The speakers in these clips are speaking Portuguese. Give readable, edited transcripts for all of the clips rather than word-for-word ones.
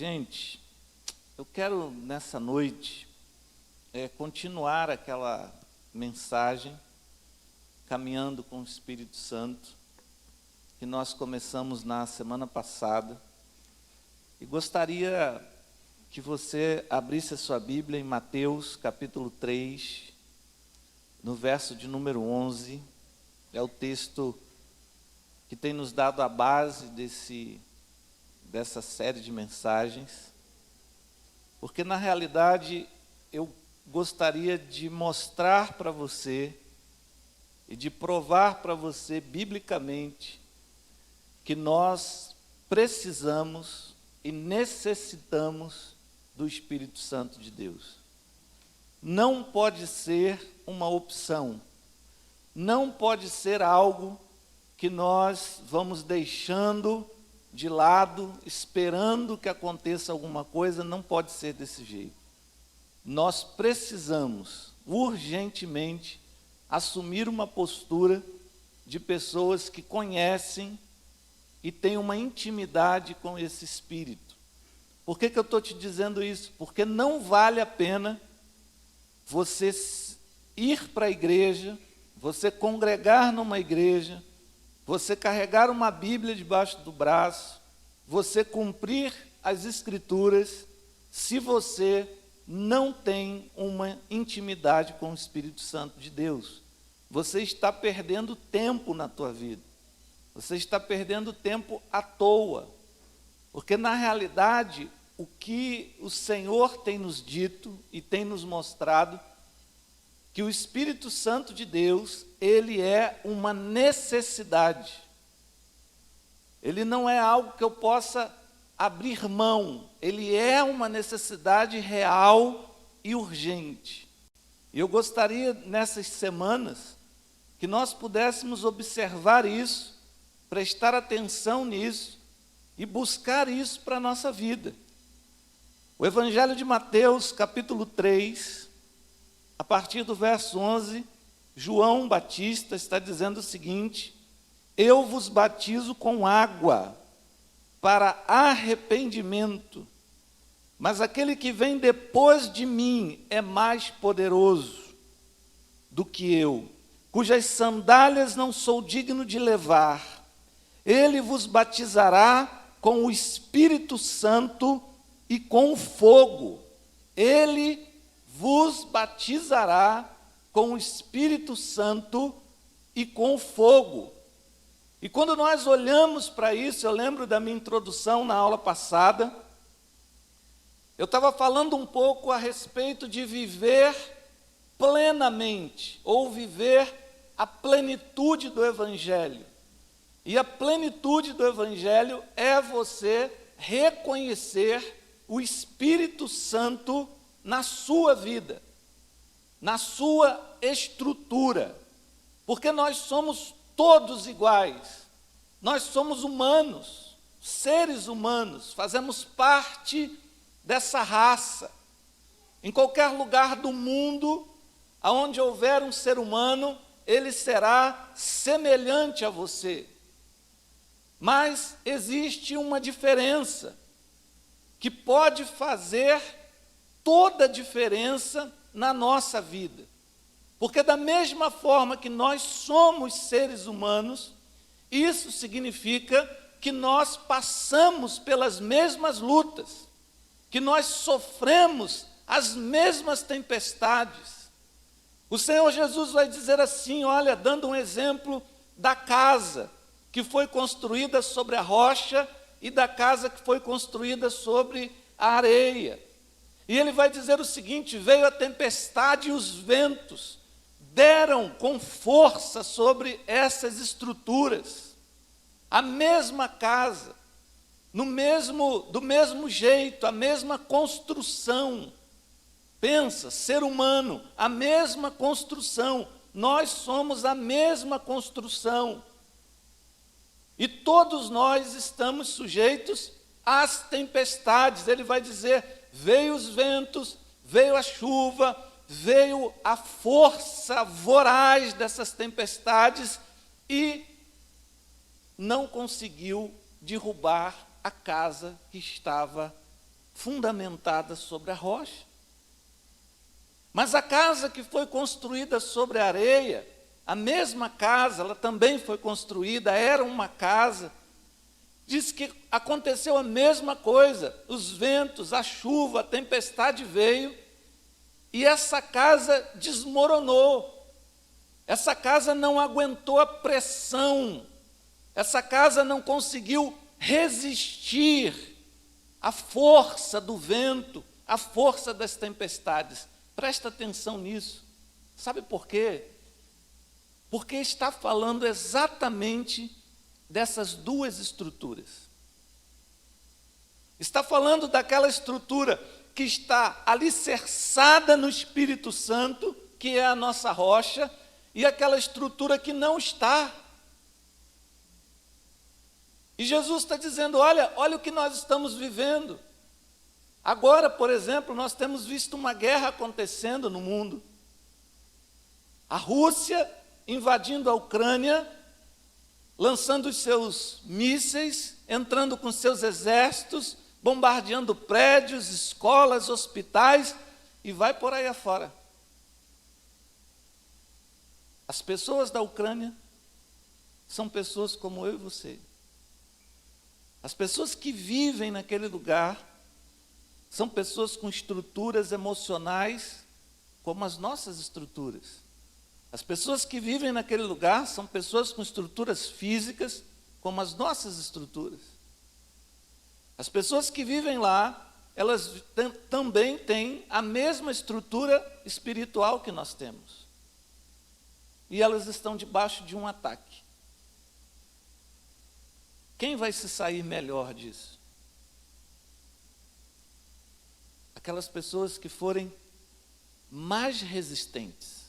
Gente, eu quero nessa noite continuar aquela mensagem, caminhando com o Espírito Santo, que nós começamos na semana passada. E gostaria que você abrisse a sua Bíblia em Mateus capítulo 3, no verso de número 11. É o texto que tem nos dado a base dessa série de mensagens. Porque na realidade eu gostaria de mostrar para você e de provar para você biblicamente que nós precisamos e necessitamos do Espírito Santo de Deus. Não pode ser uma opção, não pode ser algo que nós vamos deixando de lado, esperando que aconteça alguma coisa. Não pode ser desse jeito. Nós precisamos urgentemente assumir uma postura de pessoas que conhecem e têm uma intimidade com esse Espírito. Por que eu estou te dizendo isso? Porque não vale a pena você ir para a igreja, você congregar numa igreja, você carregar uma Bíblia debaixo do braço, você cumprir as Escrituras, se você não tem uma intimidade com o Espírito Santo de Deus. Você está perdendo tempo na tua vida. Você está perdendo tempo à toa. Porque, na realidade, o que o Senhor tem nos dito e tem nos mostrado, que o Espírito Santo de Deus, ele é uma necessidade. Ele não é algo que eu possa abrir mão. Ele é uma necessidade real e urgente. E eu gostaria, nessas semanas, que nós pudéssemos observar isso, prestar atenção nisso e buscar isso para a nossa vida. O Evangelho de Mateus, capítulo 3, a partir do verso 11, João Batista está dizendo o seguinte: eu vos batizo com água para arrependimento, mas aquele que vem depois de mim é mais poderoso do que eu, cujas sandálias não sou digno de levar. Ele vos batizará com o Espírito Santo e com fogo. Ele vos batizará com o Espírito Santo e com fogo. E quando nós olhamos para isso, eu lembro da minha introdução na aula passada, eu estava falando um pouco a respeito de viver plenamente, ou viver a plenitude do Evangelho. E a plenitude do Evangelho é você reconhecer o Espírito Santo na sua vida, na sua estrutura. Porque nós somos todos iguais, nós somos humanos, seres humanos, fazemos parte dessa raça. Em qualquer lugar do mundo, aonde houver um ser humano, ele será semelhante a você. Mas existe uma diferença que pode fazer toda a diferença na nossa vida. Porque da mesma forma que nós somos seres humanos, isso significa que nós passamos pelas mesmas lutas, que nós sofremos as mesmas tempestades. O Senhor Jesus vai dizer assim, olha, dando um exemplo da casa que foi construída sobre a rocha e da casa que foi construída sobre a areia. E ele vai dizer o seguinte: veio a tempestade e os ventos deram com força sobre essas estruturas. A mesma casa, do mesmo jeito, a mesma construção. Pensa, ser humano, a mesma construção. Nós somos a mesma construção. E todos nós estamos sujeitos às tempestades. Ele vai dizer, veio os ventos, veio a chuva, veio a força voraz dessas tempestades e não conseguiu derrubar a casa que estava fundamentada sobre a rocha. Mas a casa que foi construída sobre a areia, a mesma casa, ela também foi construída, era uma casa. Diz que aconteceu a mesma coisa, os ventos, a chuva, a tempestade veio, e essa casa desmoronou. Essa casa não aguentou a pressão, essa casa não conseguiu resistir à força do vento, à força das tempestades. Presta atenção nisso. Sabe por quê? Porque está falando exatamente dessas duas estruturas. Está falando daquela estrutura que está alicerçada no Espírito Santo, que é a nossa rocha, e aquela estrutura que não está. E Jesus está dizendo, olha o que nós estamos vivendo. Agora, por exemplo, nós temos visto uma guerra acontecendo no mundo. A Rússia invadindo a Ucrânia, lançando os seus mísseis, entrando com seus exércitos, bombardeando prédios, escolas, hospitais, e vai por aí afora. As pessoas da Ucrânia são pessoas como eu e você. As pessoas que vivem naquele lugar são pessoas com estruturas emocionais como as nossas estruturas. As pessoas que vivem naquele lugar são pessoas com estruturas físicas como as nossas estruturas. As pessoas que vivem lá, elas também têm a mesma estrutura espiritual que nós temos. E elas estão debaixo de um ataque. Quem vai se sair melhor disso? Aquelas pessoas que forem mais resistentes.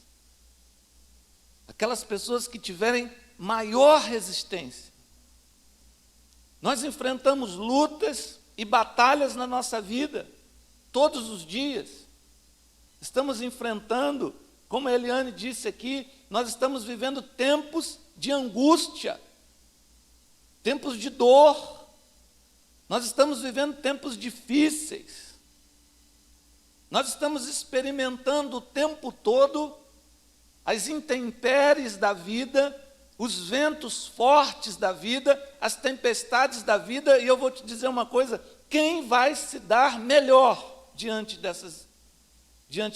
Aquelas pessoas que tiverem maior resistência. Nós enfrentamos lutas e batalhas na nossa vida, todos os dias. Estamos enfrentando, como a Eliane disse aqui, nós estamos vivendo tempos de angústia, tempos de dor. Nós estamos vivendo tempos difíceis. Nós estamos experimentando o tempo todo as intempéries da vida, os ventos fortes da vida, as tempestades da vida, e eu vou te dizer uma coisa, quem vai se dar melhor diante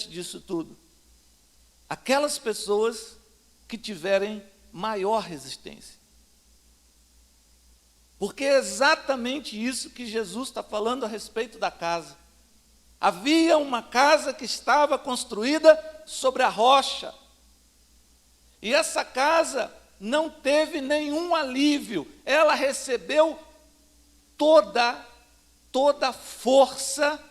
disso tudo? Aquelas pessoas que tiverem maior resistência. Porque é exatamente isso que Jesus está falando a respeito da casa. Havia uma casa que estava construída sobre a rocha. E essa casa não teve nenhum alívio. Ela recebeu toda a força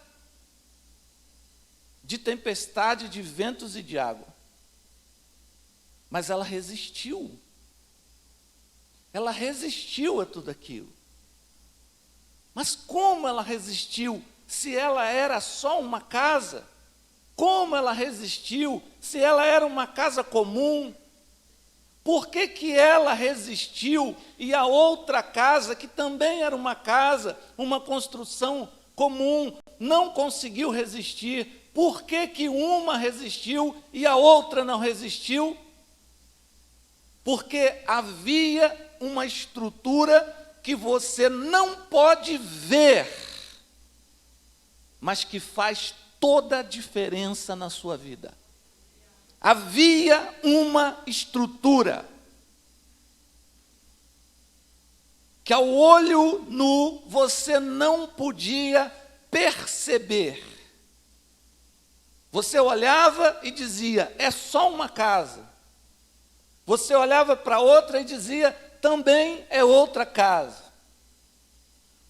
de tempestade, de ventos e de água. Mas ela resistiu. Ela resistiu a tudo aquilo. Mas como ela resistiu se ela era só uma casa? Como ela resistiu se ela era uma casa comum? Por que que ela resistiu e a outra casa, que também era uma casa, uma construção comum, não conseguiu resistir? Por que que uma resistiu e a outra não resistiu? Porque havia uma estrutura que você não pode ver, mas que faz toda a diferença na sua vida. Havia uma estrutura que ao olho nu você não podia perceber. Você olhava e dizia, é só uma casa. Você olhava para outra e dizia, também é outra casa.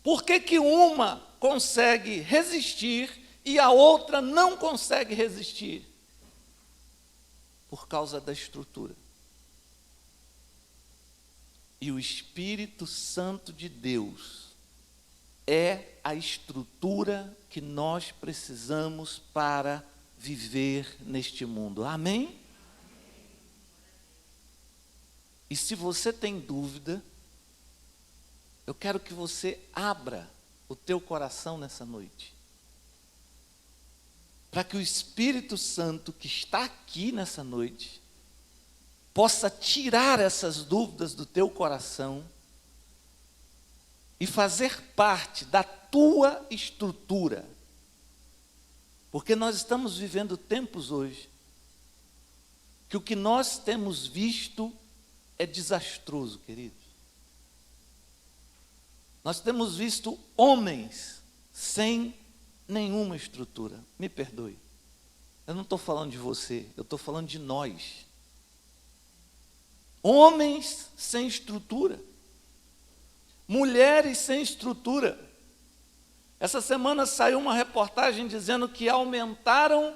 Por que que uma consegue resistir e a outra não consegue resistir? Por causa da estrutura. E o Espírito Santo de Deus é a estrutura que nós precisamos para viver neste mundo. Amém? E se você tem dúvida, eu quero que você abra o teu coração nessa noite. para que o Espírito Santo que está aqui nessa noite possa tirar essas dúvidas do teu coração e fazer parte da tua estrutura. Porque nós estamos vivendo tempos hoje que o que nós temos visto é desastroso, queridos. Nós temos visto homens sem nenhuma estrutura. Me perdoe. Eu não estou falando de você, eu estou falando de nós. Homens sem estrutura. Mulheres sem estrutura. Essa semana saiu uma reportagem dizendo que aumentaram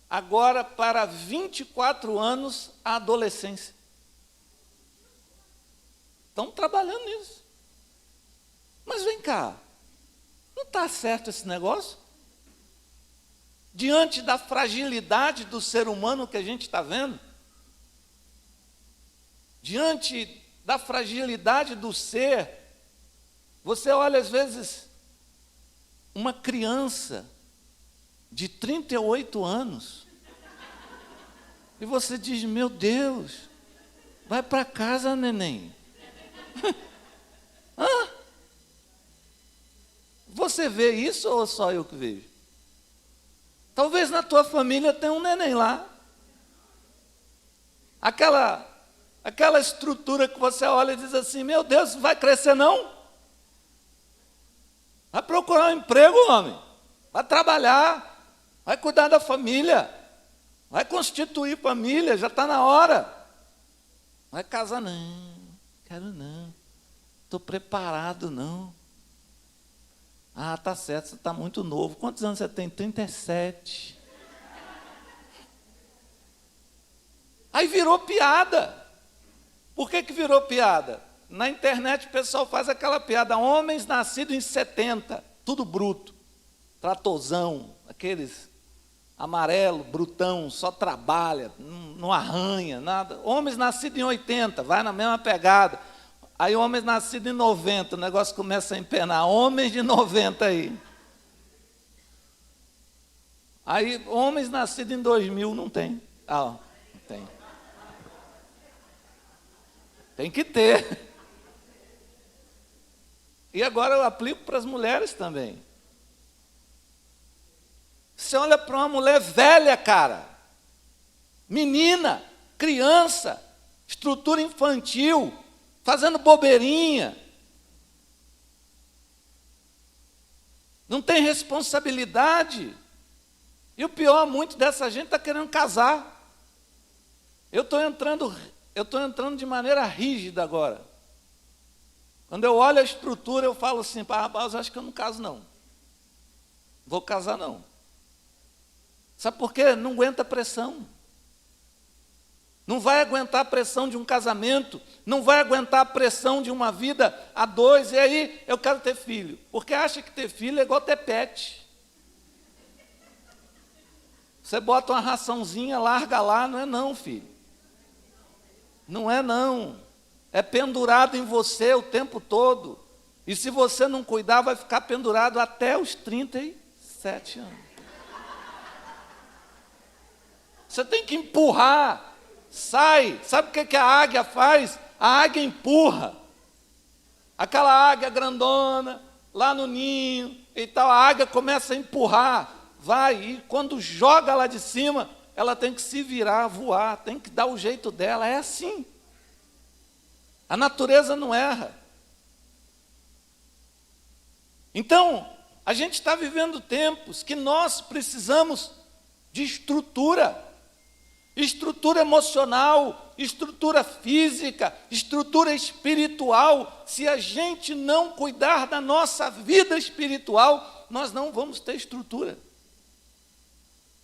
agora para 24 anos a adolescência. Estão trabalhando nisso. Mas vem cá, não está certo esse negócio? Diante da fragilidade do ser humano que a gente está vendo, diante da fragilidade do ser, você olha às vezes uma criança de 38 anos e você diz, meu Deus, vai para casa, neném. Hã? Você vê isso ou só eu que vejo? Talvez na tua família tenha um neném lá. Aquela estrutura que você olha e diz assim, meu Deus, vai crescer não? Vai procurar um emprego, homem. Vai trabalhar. Vai cuidar da família. Vai constituir família, já está na hora. Vai casar, não. Quero não. Estou preparado, não. Ah, tá certo, você está muito novo. Quantos anos você tem? 37. Aí virou piada. Por que virou piada? Na internet o pessoal faz aquela piada, homens nascidos em 70, tudo bruto, tratorzão, aqueles amarelo, brutão, só trabalha, não arranha, nada. Homens nascidos em 80, vai na mesma pegada. Aí homens nascidos em 90, o negócio começa a empenar. Homens de 90 aí. Aí homens nascidos em 2000 não tem. Ah, ó, não tem. Tem que ter. E agora eu aplico para as mulheres também. Você olha para uma mulher velha, cara. Menina, criança, estrutura infantil, fazendo bobeirinha. Não tem responsabilidade. E o pior, muito dessa gente está querendo casar. Eu estou entrando de maneira rígida agora. Quando eu olho a estrutura, eu falo assim, rapaz, acho que eu não caso não. Vou casar não. Sabe por quê? Não aguenta pressão. Não vai aguentar a pressão de um casamento, não vai aguentar a pressão de uma vida a dois, e aí eu quero ter filho. Porque acha que ter filho é igual ter pet. Você bota uma raçãozinha, larga lá, não é não, filho. Não é não. É pendurado em você o tempo todo. E se você não cuidar, vai ficar pendurado até os 37 anos. Você tem que empurrar. Sai. Sabe o que a águia faz? A águia empurra. Aquela águia grandona, lá no ninho e tal, a águia começa a empurrar. Vai, e quando joga lá de cima, ela tem que se virar, voar, tem que dar o jeito dela. É assim. A natureza não erra. Então, a gente está vivendo tempos que nós precisamos de estrutura. Estrutura emocional, estrutura física, estrutura espiritual. Se a gente não cuidar da nossa vida espiritual, nós não vamos ter estrutura.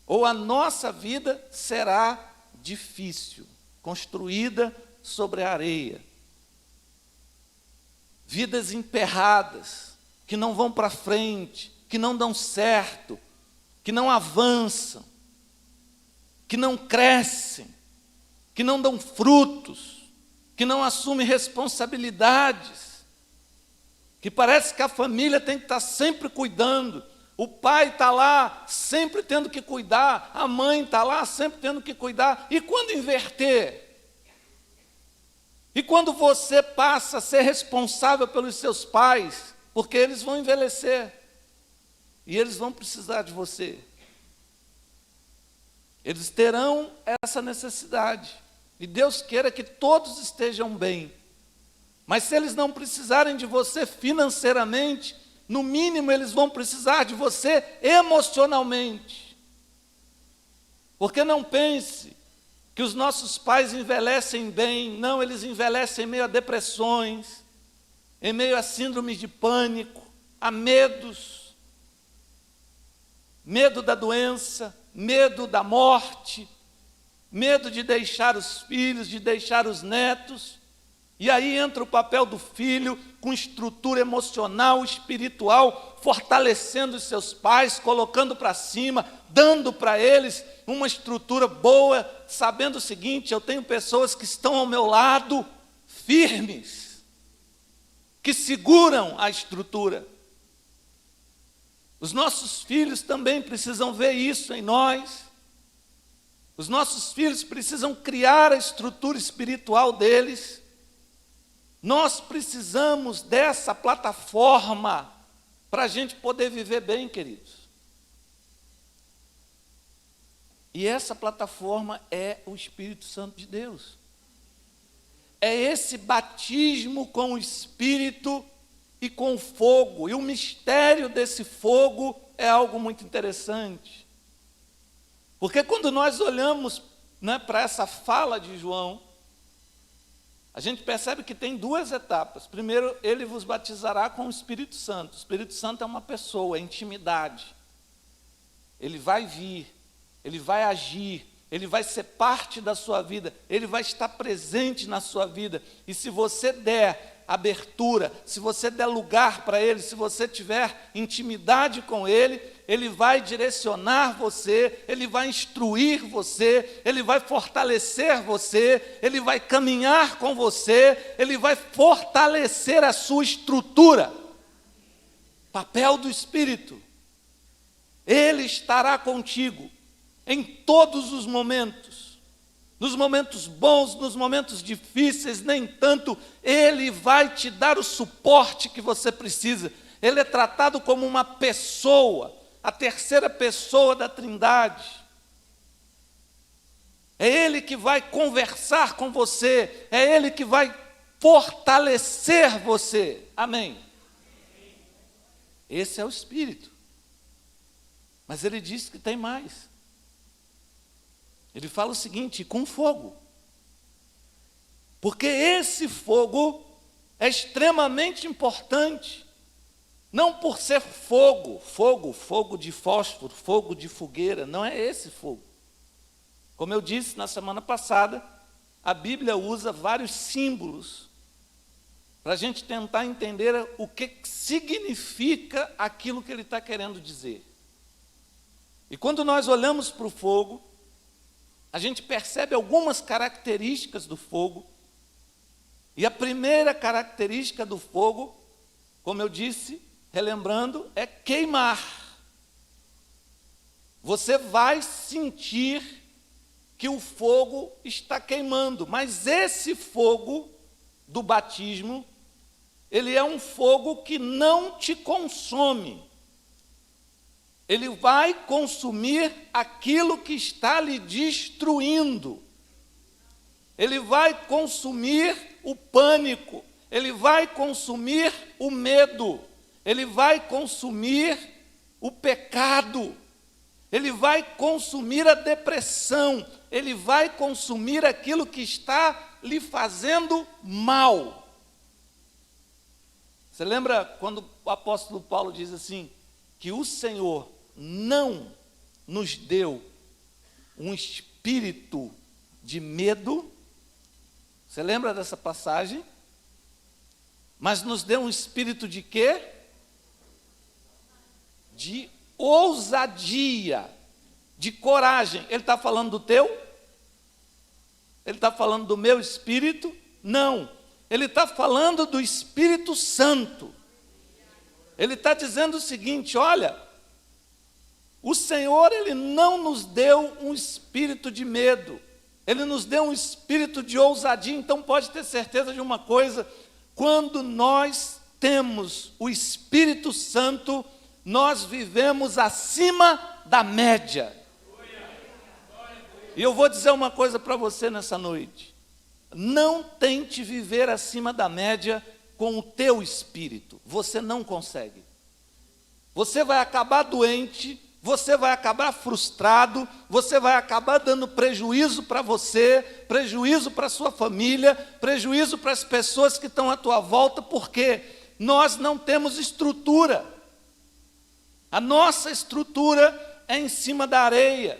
Ou a nossa vida será difícil, construída sobre a areia. Vidas emperradas, que não vão para frente, que não dão certo, que não avançam, que não crescem, que não dão frutos, que não assumem responsabilidades, que parece que a família tem que estar sempre cuidando. O pai está lá sempre tendo que cuidar, a mãe está lá sempre tendo que cuidar. E quando inverter? E quando você passa a ser responsável pelos seus pais, porque eles vão envelhecer e eles vão precisar de você. Eles terão essa necessidade. E Deus queira que todos estejam bem. Mas se eles não precisarem de você financeiramente, no mínimo eles vão precisar de você emocionalmente. Porque não pense que os nossos pais envelhecem bem. Não, eles envelhecem em meio a depressões, em meio a síndromes de pânico, a medos. Medo da doença, medo da morte, medo de deixar os filhos, de deixar os netos. E aí entra o papel do filho com estrutura emocional, espiritual, fortalecendo os seus pais, colocando para cima, dando para eles uma estrutura boa, sabendo o seguinte: eu tenho pessoas que estão ao meu lado, firmes, que seguram a estrutura. Os nossos filhos também precisam ver isso em nós. Os nossos filhos precisam criar a estrutura espiritual deles. Nós precisamos dessa plataforma para a gente poder viver bem, queridos. E essa plataforma é o Espírito Santo de Deus. É esse batismo com o Espírito e com o fogo. E o mistério desse fogo é algo muito interessante. Porque quando nós olhamos, para essa fala de João, a gente percebe que tem duas etapas. Primeiro, ele vos batizará com o Espírito Santo. O Espírito Santo é uma pessoa, é intimidade. Ele vai vir, ele vai agir, ele vai ser parte da sua vida, ele vai estar presente na sua vida. E se você der abertura, se você der lugar para ele, se você tiver intimidade com ele, ele vai direcionar você, ele vai instruir você, ele vai fortalecer você, ele vai caminhar com você, ele vai fortalecer a sua estrutura. Papel do Espírito. Ele estará contigo em todos os momentos, nos momentos bons, nos momentos difíceis, nem tanto. Ele vai te dar o suporte que você precisa. Ele é tratado como uma pessoa, a terceira pessoa da Trindade. É Ele que vai conversar com você, é Ele que vai fortalecer você. Amém? Esse é o Espírito. Mas ele diz que tem mais. Ele fala o seguinte: com fogo. Porque esse fogo é extremamente importante. Não por ser fogo de fósforo, fogo de fogueira. Não é esse fogo. Como eu disse na semana passada, a Bíblia usa vários símbolos para a gente tentar entender o que significa aquilo que ele está querendo dizer. E quando nós olhamos para o fogo, a gente percebe algumas características do fogo. E a primeira característica do fogo, como eu disse, relembrando, é queimar. Você vai sentir que o fogo está queimando, mas esse fogo do batismo, ele é um fogo que não te consome. Ele vai consumir aquilo que está lhe destruindo. Ele vai consumir o pânico. Ele vai consumir o medo. Ele vai consumir o pecado. Ele vai consumir a depressão. Ele vai consumir aquilo que está lhe fazendo mal. Você lembra quando o apóstolo Paulo diz assim, que o Senhor não nos deu um espírito de medo? Você lembra dessa passagem? Mas nos deu um espírito de quê? De ousadia, de coragem. Ele está falando do teu? Ele está falando do meu espírito? Não. Ele está falando do Espírito Santo. Ele está dizendo o seguinte: olha, O Senhor, Ele não nos deu um espírito de medo, Ele nos deu um espírito de ousadia. Então pode ter certeza de uma coisa: quando nós temos o Espírito Santo, nós vivemos acima da média. E eu vou dizer uma coisa para você nessa noite: não tente viver acima da média com o teu espírito, você não consegue. Você vai acabar doente, você vai acabar frustrado, você vai acabar dando prejuízo para você, prejuízo para a sua família, prejuízo para as pessoas que estão à tua volta, porque nós não temos estrutura. A nossa estrutura é em cima da areia.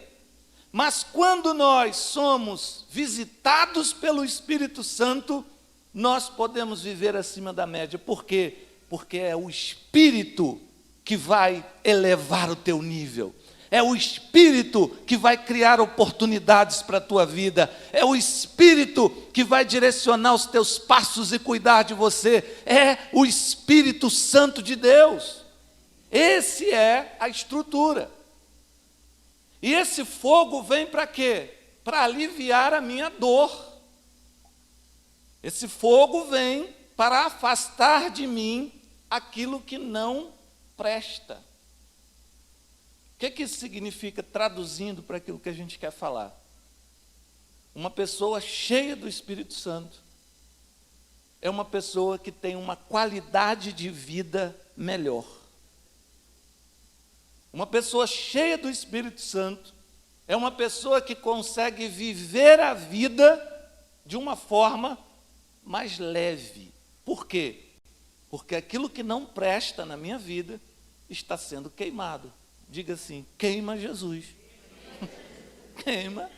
Mas quando nós somos visitados pelo Espírito Santo, nós podemos viver acima da média. Por quê? Porque é o Espírito que vai elevar o teu nível. É o Espírito que vai criar oportunidades para a tua vida. É o Espírito que vai direcionar os teus passos e cuidar de você. É o Espírito Santo de Deus. Esse é a estrutura. E esse fogo vem para quê? Para aliviar a minha dor. Esse fogo vem para afastar de mim aquilo que não presta. O que isso significa, traduzindo para aquilo que a gente quer falar? Uma pessoa cheia do Espírito Santo é uma pessoa que tem uma qualidade de vida melhor. Uma pessoa cheia do Espírito Santo é uma pessoa que consegue viver a vida de uma forma mais leve. Por quê? Porque aquilo que não presta na minha vida está sendo queimado. Diga assim: queima Jesus. Queima.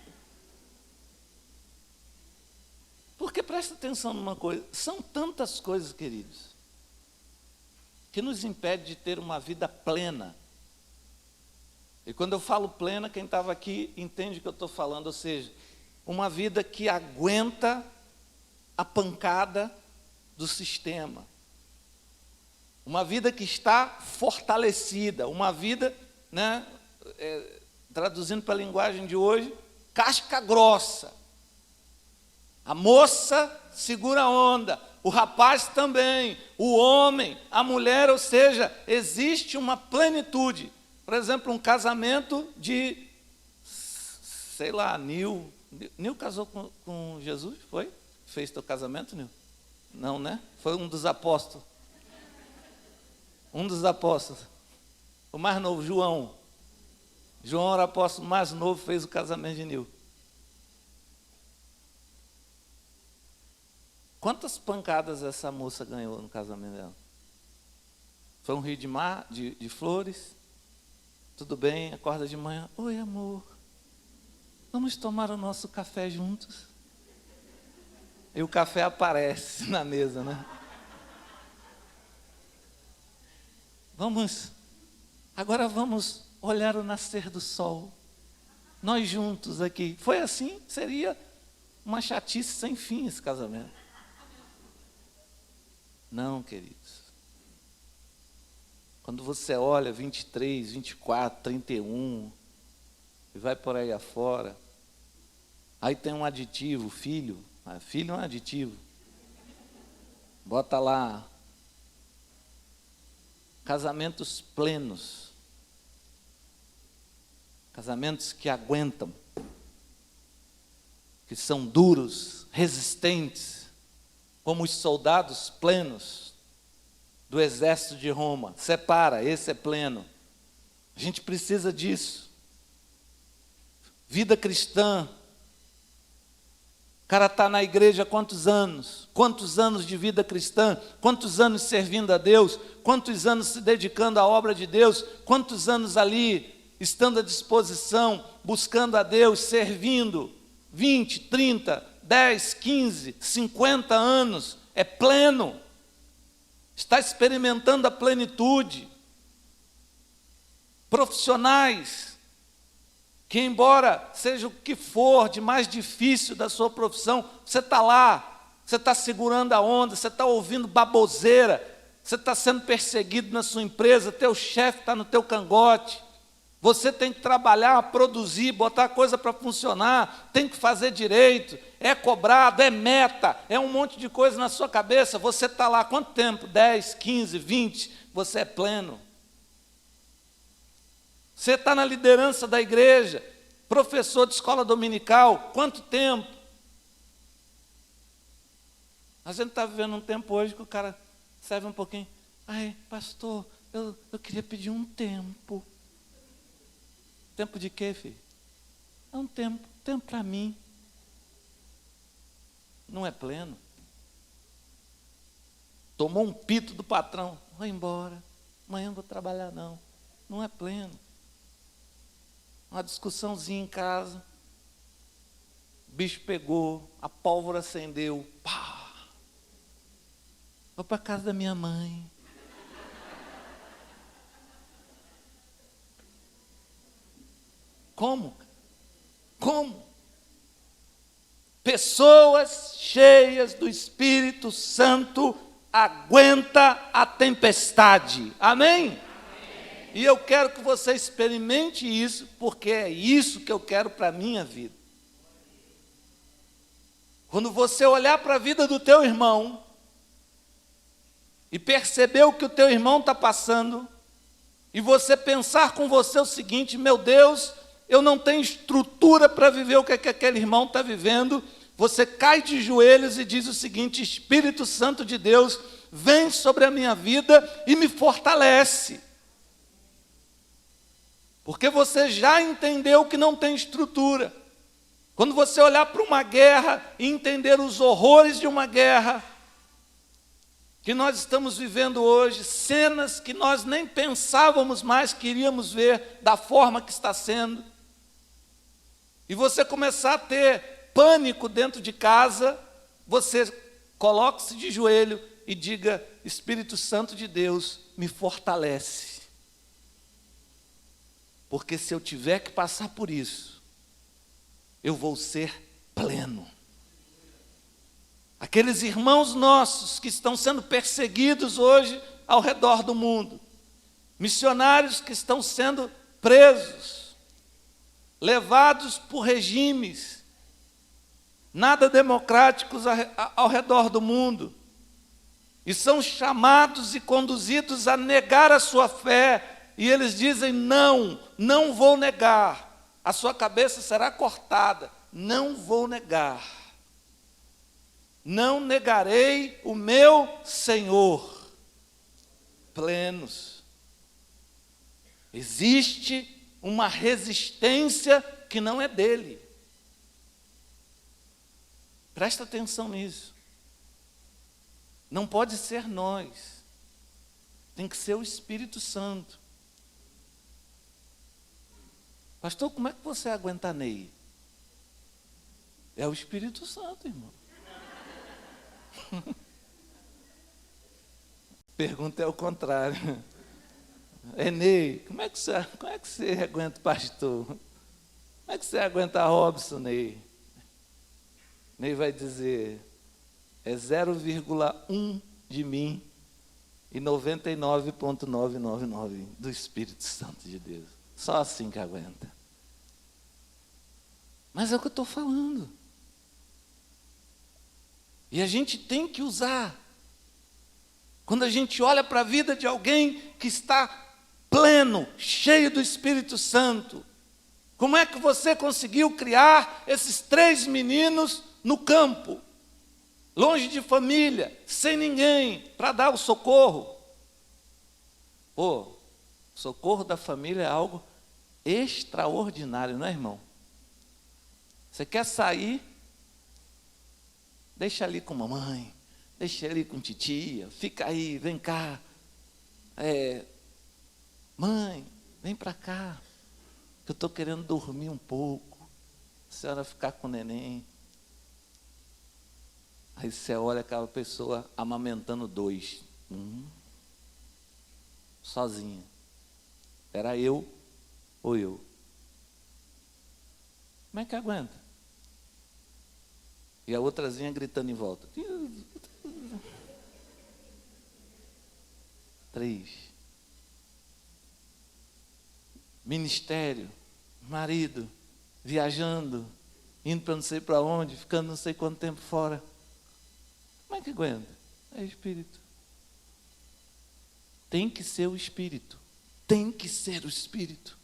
Porque presta atenção numa coisa: são tantas coisas, queridos, que nos impede de ter uma vida plena. E quando eu falo plena, quem estava aqui entende o que eu estou falando, ou seja, uma vida que aguenta a pancada do sistema. Uma vida que está fortalecida, uma vida, traduzindo para a linguagem de hoje, casca grossa. A moça segura a onda, o rapaz também, o homem, a mulher, ou seja, existe uma plenitude. Por exemplo, um casamento de, sei lá, Nil casou com Jesus, foi? Fez teu casamento, Nil? Não, né? Foi um dos apóstolos. Um dos apóstolos, o mais novo, João. João era o apóstolo mais novo, fez o casamento de Nil. Quantas pancadas essa moça ganhou no casamento dela? Foi um rio de flores. Tudo bem, acorda de manhã. Oi, amor, vamos tomar o nosso café juntos? E o café aparece na mesa, né? Agora vamos olhar o nascer do sol. Nós juntos aqui. Foi assim? Seria uma chatice sem fim esse casamento. Não, queridos. Quando você olha 23, 24, 31, e vai por aí afora, aí tem um aditivo, filho. Filho é um aditivo. Bota lá. Casamentos plenos, casamentos que aguentam, que são duros, resistentes, como os soldados plenos do exército de Roma. Separa, esse é pleno. A gente precisa disso. Vida cristã. O cara está na igreja há quantos anos? Quantos anos de vida cristã? Quantos anos servindo a Deus? Quantos anos se dedicando à obra de Deus? Quantos anos ali, estando à disposição, buscando a Deus, servindo? 20, 30, 10, 15, 50 anos. É pleno. Está experimentando a plenitude. Profissionais que, embora seja o que for de mais difícil da sua profissão, você está lá, você está segurando a onda, você está ouvindo baboseira, você está sendo perseguido na sua empresa, teu chefe está no teu cangote, Você tem que trabalhar, produzir, botar a coisa para funcionar, tem que fazer direito, é cobrado, é meta, é um monte de coisa na sua cabeça. Você está lá há quanto tempo? 10, 15, 20, você é pleno. Você está na liderança da igreja, professor de escola dominical, quanto tempo? A gente está vivendo um tempo hoje que o cara serve um pouquinho. Ai, pastor, eu queria pedir um tempo. Tempo de quê, filho? É um tempo para mim. Não é pleno. Tomou um pito do patrão, vou embora, amanhã não vou trabalhar não. Não é pleno. Uma discussãozinha em casa, o bicho pegou, a pólvora acendeu, pá! Vou para a casa da minha mãe. Como? Como? Pessoas cheias do Espírito Santo aguenta a tempestade. Amém? Amém? E eu quero que você experimente isso, porque é isso que eu quero para a minha vida. Quando você olhar para a vida do teu irmão e perceber o que o teu irmão está passando, e você pensar com você o seguinte: meu Deus, eu não tenho estrutura para viver o que aquele irmão está vivendo. Você cai de joelhos e diz o seguinte: Espírito Santo de Deus, vem sobre a minha vida e me fortalece. Porque você já entendeu que não tem estrutura. Quando você olhar para uma guerra e entender os horrores de uma guerra que nós estamos vivendo hoje, cenas que nós nem pensávamos mais que iríamos ver da forma que está sendo, e você começar a ter pânico dentro de casa, você coloque-se de joelho e diga: Espírito Santo de Deus, me fortalece. Porque se eu tiver que passar por isso, eu vou ser pleno. Aqueles irmãos nossos que estão sendo perseguidos hoje ao redor do mundo, missionários que estão sendo presos, levados por regimes nada democráticos ao redor do mundo, e são chamados e conduzidos a negar a sua fé, e eles dizem: não, não vou negar, a sua cabeça será cortada, não vou negar, não negarei o meu Senhor. Plenos. Existe uma resistência que não é dele. Presta atenção nisso. Não pode ser nós. Tem que ser o Espírito Santo. Pastor, como é que você aguenta Ney? É o Espírito Santo, irmão. Pergunta é o contrário. Ney, como é que você aguenta o pastor? Como é que você aguenta a Robson, Ney? Ney vai dizer: é 0,1 de mim e 99,999 do Espírito Santo de Deus. Só assim que aguenta. Mas é o que eu estou falando. E a gente tem que usar. Quando a gente olha para a vida de alguém que está pleno, cheio do Espírito Santo, como é que você conseguiu criar esses 3 meninos no campo, longe de família, sem ninguém, para dar o socorro? Pô, socorro da família é algo extraordinário, não é, irmão? Você quer sair? Deixa ali com mamãe, deixa ali com titia, fica aí, vem cá. Mãe, vem para cá, que eu estou querendo dormir um pouco. A senhora ficar com o neném. Aí você olha aquela pessoa amamentando 2. Sozinha. Era eu ou eu? Como é que aguenta? E a outrazinha gritando em volta. 3. ministério, marido, viajando, indo para não sei para onde, ficando não sei quanto tempo fora. Como é que aguenta? É espírito. Tem que ser o espírito. Tem que ser o espírito.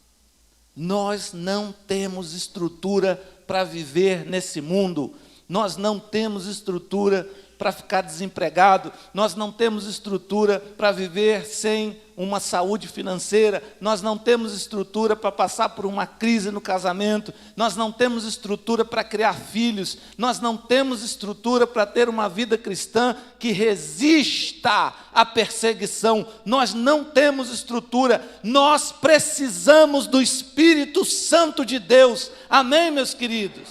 Nós não temos estrutura para viver nesse mundo. Nós não temos estrutura para ficar desempregado. Nós não temos estrutura para viver sem uma saúde financeira. Nós não temos estrutura para passar por uma crise no casamento. Nós não temos estrutura para criar filhos. Nós não temos estrutura para ter uma vida cristã que resista à perseguição. Nós não temos estrutura. Nós precisamos do Espírito Santo de Deus. Amém, meus queridos?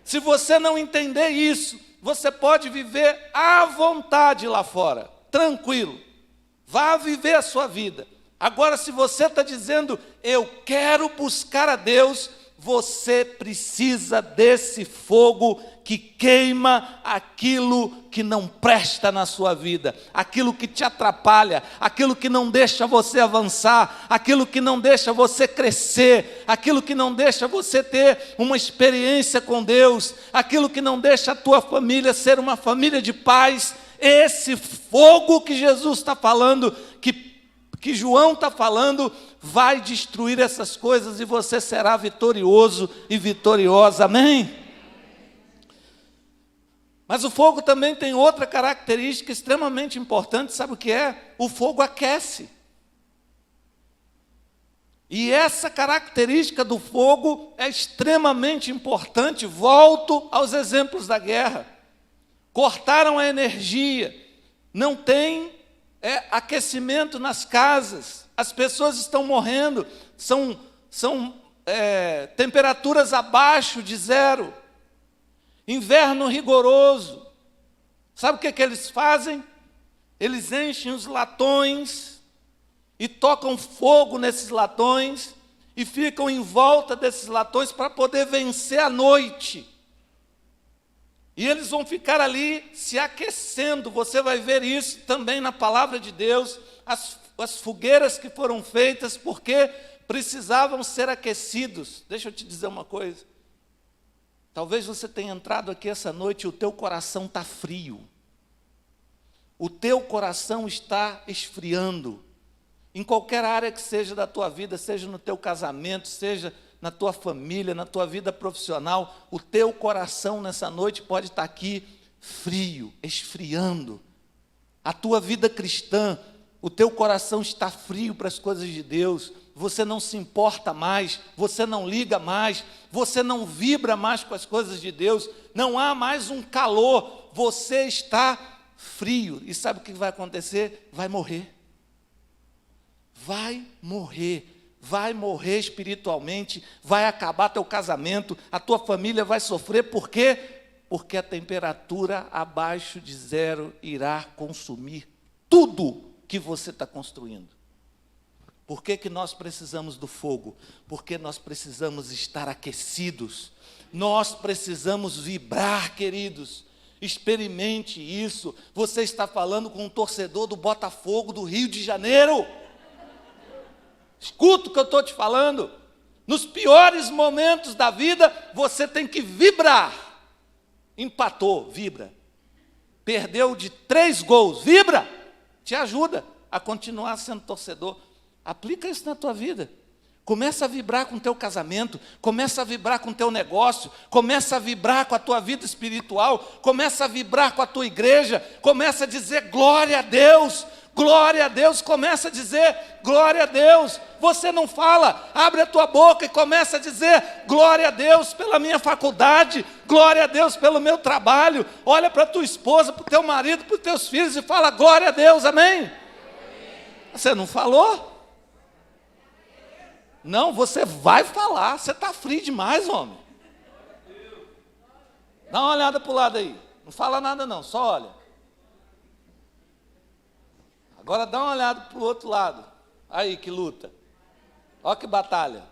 Se você não entender isso, você pode viver à vontade lá fora, tranquilo. Vá viver a sua vida. Agora, se você está dizendo, eu quero buscar a Deus, você precisa desse fogo que queima aquilo que não presta na sua vida, aquilo que te atrapalha, aquilo que não deixa você avançar, aquilo que não deixa você crescer, aquilo que não deixa você ter uma experiência com Deus, aquilo que não deixa a tua família ser uma família de paz. Esse fogo que Jesus está falando, que João está falando, vai destruir essas coisas e você será vitorioso e vitoriosa, amém? Mas o fogo também tem outra característica extremamente importante, sabe o que é? O fogo aquece. E essa característica do fogo é extremamente importante. Volto aos exemplos da guerra. Cortaram a energia, não tem aquecimento nas casas, as pessoas estão morrendo, são temperaturas abaixo de zero, inverno rigoroso. Sabe o que eles fazem? Eles enchem os latões e tocam fogo nesses latões e ficam em volta desses latões para poder vencer a noite. E eles vão ficar ali se aquecendo. Você vai ver isso também na palavra de Deus. As fogueiras que foram feitas porque precisavam ser aquecidos. Deixa eu te dizer uma coisa. Talvez você tenha entrado aqui essa noite e o teu coração está frio. O teu coração está esfriando. Em qualquer área que seja da tua vida, seja no teu casamento, seja na tua família, na tua vida profissional, o teu coração nessa noite pode estar aqui frio, esfriando. A tua vida cristã, o teu coração está frio para as coisas de Deus, você não se importa mais, você não liga mais, você não vibra mais com as coisas de Deus, não há mais um calor, você está frio. E sabe o que vai acontecer? Vai morrer. Vai morrer. Vai morrer espiritualmente, vai acabar teu casamento, a tua família vai sofrer. Por quê? Porque a temperatura abaixo de zero irá consumir tudo que você está construindo. Por que nós precisamos do fogo? Porque nós precisamos estar aquecidos, nós precisamos vibrar, queridos. Experimente isso. Você está falando com um torcedor do Botafogo do Rio de Janeiro. Escuta o que eu estou te falando. Nos piores momentos da vida, você tem que vibrar. Empatou, vibra. Perdeu de 3 gols, vibra. Te ajuda a continuar sendo torcedor. Aplica isso na tua vida. Começa a vibrar com o teu casamento, começa a vibrar com o teu negócio, começa a vibrar com a tua vida espiritual, começa a vibrar com a tua igreja, começa a dizer glória a Deus. Glória a Deus, começa a dizer glória a Deus. Você não fala, abre a tua boca e começa a dizer glória a Deus pela minha faculdade, glória a Deus pelo meu trabalho. Olha para a tua esposa, para o teu marido, para os teus filhos e fala glória a Deus, amém? Você não falou? Não, você vai falar, você está frio demais, homem. Dá uma olhada para o lado aí, não fala nada não, só olha. Agora dá uma olhada para o outro lado. Aí que luta. Olha que batalha.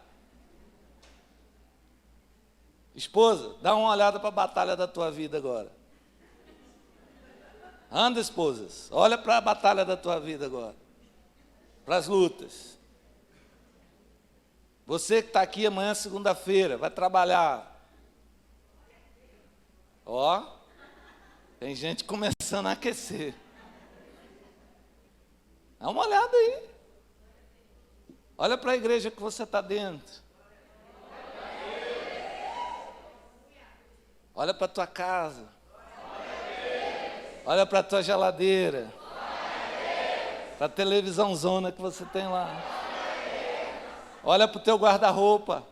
Esposa, dá uma olhada para a batalha da tua vida agora. Anda, esposas. Olha para a batalha da tua vida agora. Para as lutas. Você que está aqui amanhã, segunda-feira, vai trabalhar. Ó, tem gente começando a aquecer. Dá uma olhada aí. Olha para a igreja que você está dentro. Olha para a tua casa. Olha para a tua geladeira. Para a televisão zona que você tem lá. Olha para o teu guarda-roupa.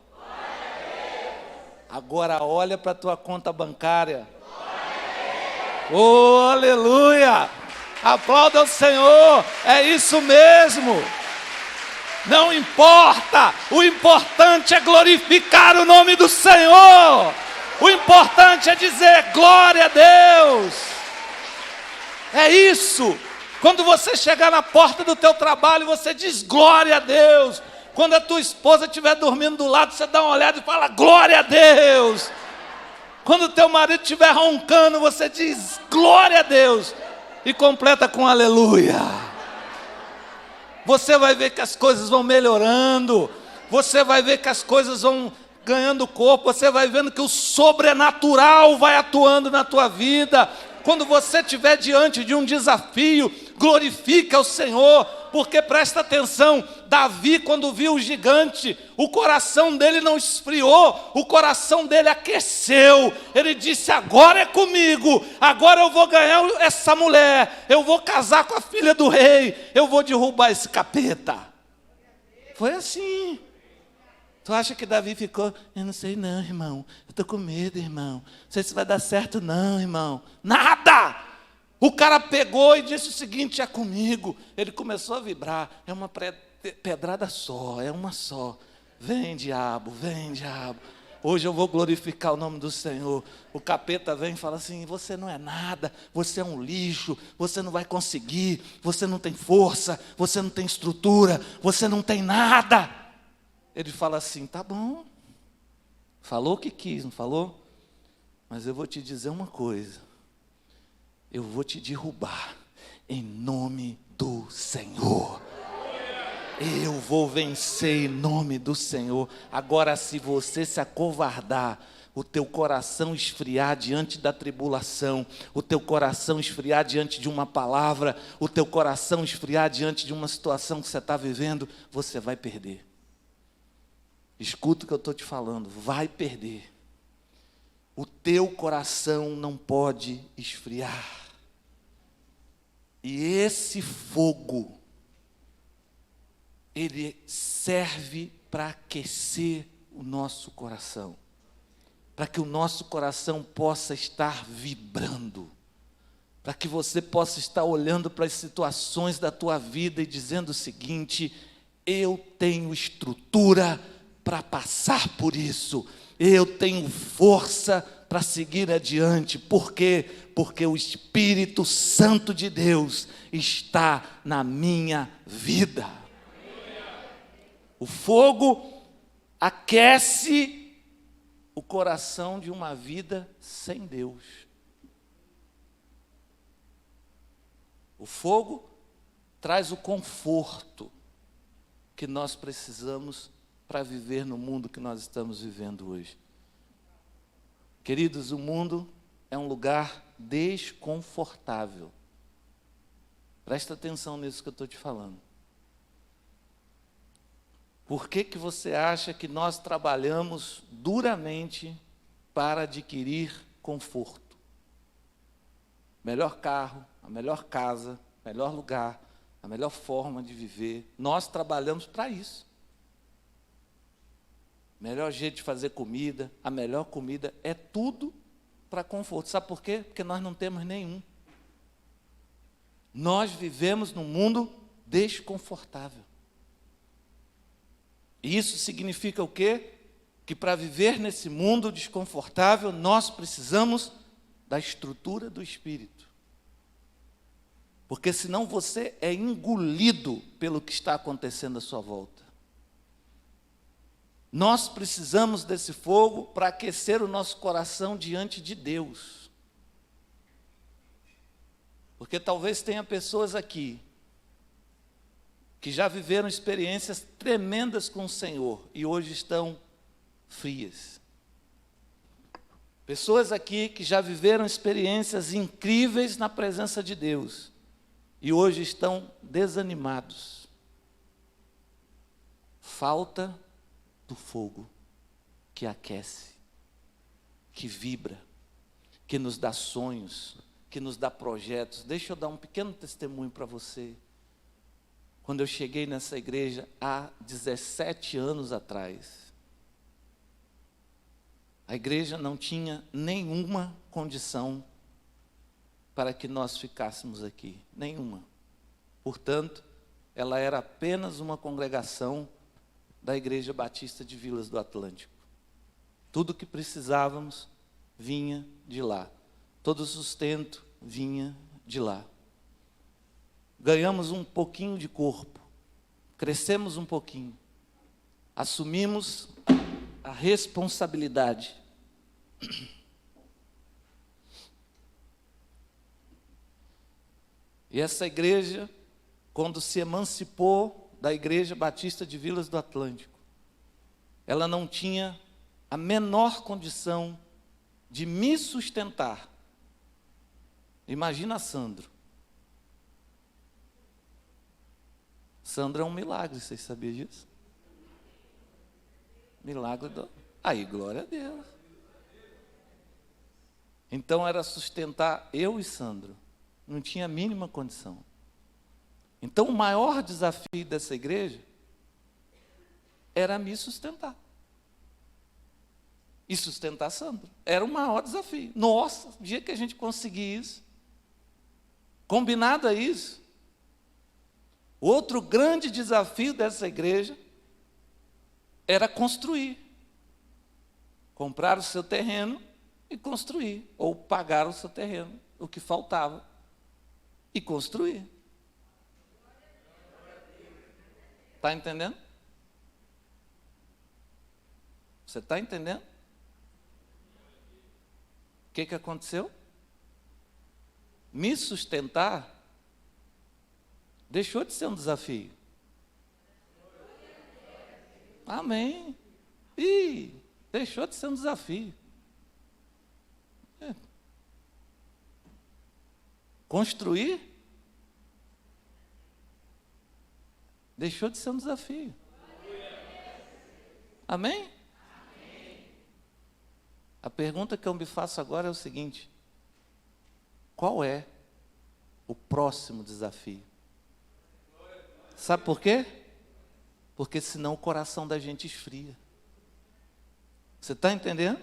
Agora olha para a tua conta bancária. Oh, aleluia! Aplauda o Senhor, é isso mesmo. Não importa, o importante é glorificar o nome do Senhor. O importante é dizer glória a Deus. É isso. Quando você chegar na porta do teu trabalho, você diz glória a Deus. Quando a tua esposa estiver dormindo do lado, você dá uma olhada e fala glória a Deus. Quando o teu marido estiver roncando, você diz glória a Deus. E completa com aleluia. Você vai ver que as coisas vão melhorando. Você vai ver que as coisas vão ganhando corpo. Você vai vendo que o sobrenatural vai atuando na tua vida. Quando você estiver diante de um desafio, glorifica o Senhor, porque presta atenção, Davi, quando viu o gigante, o coração dele não esfriou, o coração dele aqueceu. Ele disse: agora é comigo, agora eu vou ganhar essa mulher, eu vou casar com a filha do rei, eu vou derrubar esse capeta. Foi assim. Tu acha que Davi ficou, eu não sei não, irmão, eu estou com medo, irmão, não sei se vai dar certo não, irmão. Nada! O cara pegou e disse o seguinte: é comigo. Ele começou a vibrar, é uma pedrada só, é uma só. Vem diabo, vem diabo, hoje eu vou glorificar o nome do Senhor. O capeta vem e fala assim: você não é nada, você é um lixo, você não vai conseguir, você não tem força, você não tem estrutura, você não tem nada. Ele fala assim: tá bom, falou o que quis, não falou? Mas eu vou te dizer uma coisa, eu vou te derrubar em nome do Senhor. Eu vou vencer em nome do Senhor. Agora, se você se acovardar, o teu coração esfriar diante da tribulação, o teu coração esfriar diante de uma palavra, o teu coração esfriar diante de uma situação que você está vivendo, você vai perder. Escuta o que eu estou te falando, vai perder. O teu coração não pode esfriar. E esse fogo, ele serve para aquecer o nosso coração, para que o nosso coração possa estar vibrando, para que você possa estar olhando para as situações da tua vida e dizendo o seguinte: eu tenho estrutura para passar por isso, eu tenho força para seguir adiante. Por quê? Porque o Espírito Santo de Deus está na minha vida. O fogo aquece o coração de uma vida sem Deus. O fogo traz o conforto que nós precisamos para viver no mundo que nós estamos vivendo hoje. Queridos, o mundo é um lugar desconfortável. Presta atenção nisso que eu estou te falando. Por que que você acha que nós trabalhamos duramente para adquirir conforto? Melhor carro, a melhor casa, melhor lugar, a melhor forma de viver. Nós trabalhamos para isso. Melhor jeito de fazer comida, a melhor comida, é tudo para conforto. Sabe por quê? Porque nós não temos nenhum. Nós vivemos num mundo desconfortável. E isso significa o quê? Que para viver nesse mundo desconfortável, nós precisamos da estrutura do Espírito. Porque senão você é engolido pelo que está acontecendo à sua volta. Nós precisamos desse fogo para aquecer o nosso coração diante de Deus. Porque talvez tenha pessoas aqui que já viveram experiências tremendas com o Senhor e hoje estão frias. Pessoas aqui que já viveram experiências incríveis na presença de Deus e hoje estão desanimados. Falta do fogo que aquece, que vibra, que nos dá sonhos, que nos dá projetos. Deixa eu dar um pequeno testemunho para você. Quando eu cheguei nessa igreja há 17 anos atrás, a igreja não tinha nenhuma condição para que nós ficássemos aqui, nenhuma. Portanto, ela era apenas uma congregação da Igreja Batista de Vilas do Atlântico. Tudo o que precisávamos vinha de lá. Todo o sustento vinha de lá. Ganhamos um pouquinho de corpo, crescemos um pouquinho, assumimos a responsabilidade. E essa igreja, quando se emancipou da Igreja Batista de Vilas do Atlântico, ela não tinha a menor condição de me sustentar. Imagina Sandro. Sandro é um milagre, vocês sabiam disso? Milagre do... Aí, glória a Deus. Então era sustentar eu e Sandro. Não tinha a mínima condição. Então o maior desafio dessa igreja era me sustentar. E sustentar Sandro. Era o maior desafio. Nossa, o dia que a gente conseguir isso, combinado a isso, outro grande desafio dessa igreja era construir. Comprar o seu terreno e construir. Ou pagar o seu terreno, o que faltava, e construir. Está entendendo? Você está entendendo? O que aconteceu? Me sustentar deixou de ser um desafio. Amém. E deixou de ser um desafio. Construir deixou de ser um desafio. Amém? A pergunta que eu me faço agora é o seguinte: qual é o próximo desafio? Sabe por quê? Porque senão o coração da gente esfria. Você está entendendo?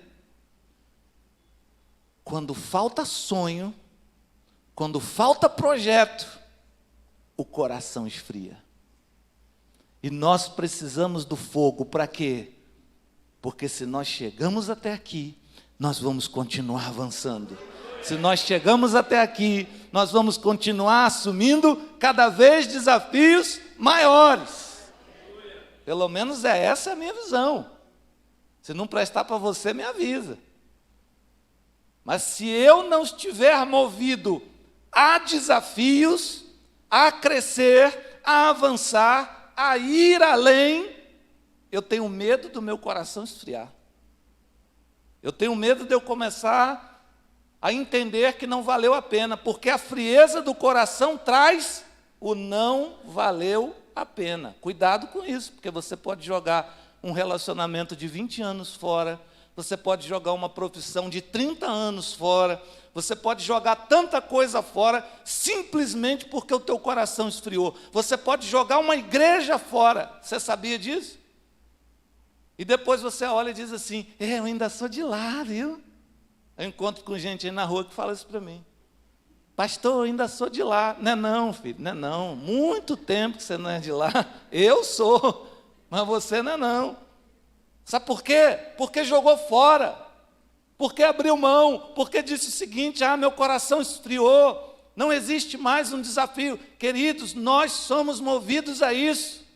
Quando falta sonho, quando falta projeto, o coração esfria. E nós precisamos do fogo para quê? Porque se nós chegamos até aqui, nós vamos continuar avançando. Se nós chegamos até aqui, nós vamos continuar assumindo cada vez desafios maiores. Pelo menos essa é a minha visão. Se não prestar para você, me avisa. Mas se eu não estiver movido a desafios, a crescer, a avançar, a ir além, eu tenho medo do meu coração esfriar. Eu tenho medo de eu começar a entender que não valeu a pena, porque a frieza do coração traz o não valeu a pena. Cuidado com isso, porque você pode jogar um relacionamento de 20 anos fora, você pode jogar uma profissão de 30 anos fora, você pode jogar tanta coisa fora, simplesmente porque o teu coração esfriou. Você pode jogar uma igreja fora, você sabia disso? E depois você olha e diz assim: eu ainda sou de lá, viu? Eu encontro com gente aí na rua que fala isso para mim: pastor, eu ainda sou de lá. Não é não, filho, não é não. Muito tempo que você não é de lá. Eu sou, mas você não é não. Sabe por quê? Porque jogou fora. Porque abriu mão. Porque disse o seguinte: meu coração esfriou. Não existe mais um desafio. Queridos, nós somos movidos a isso.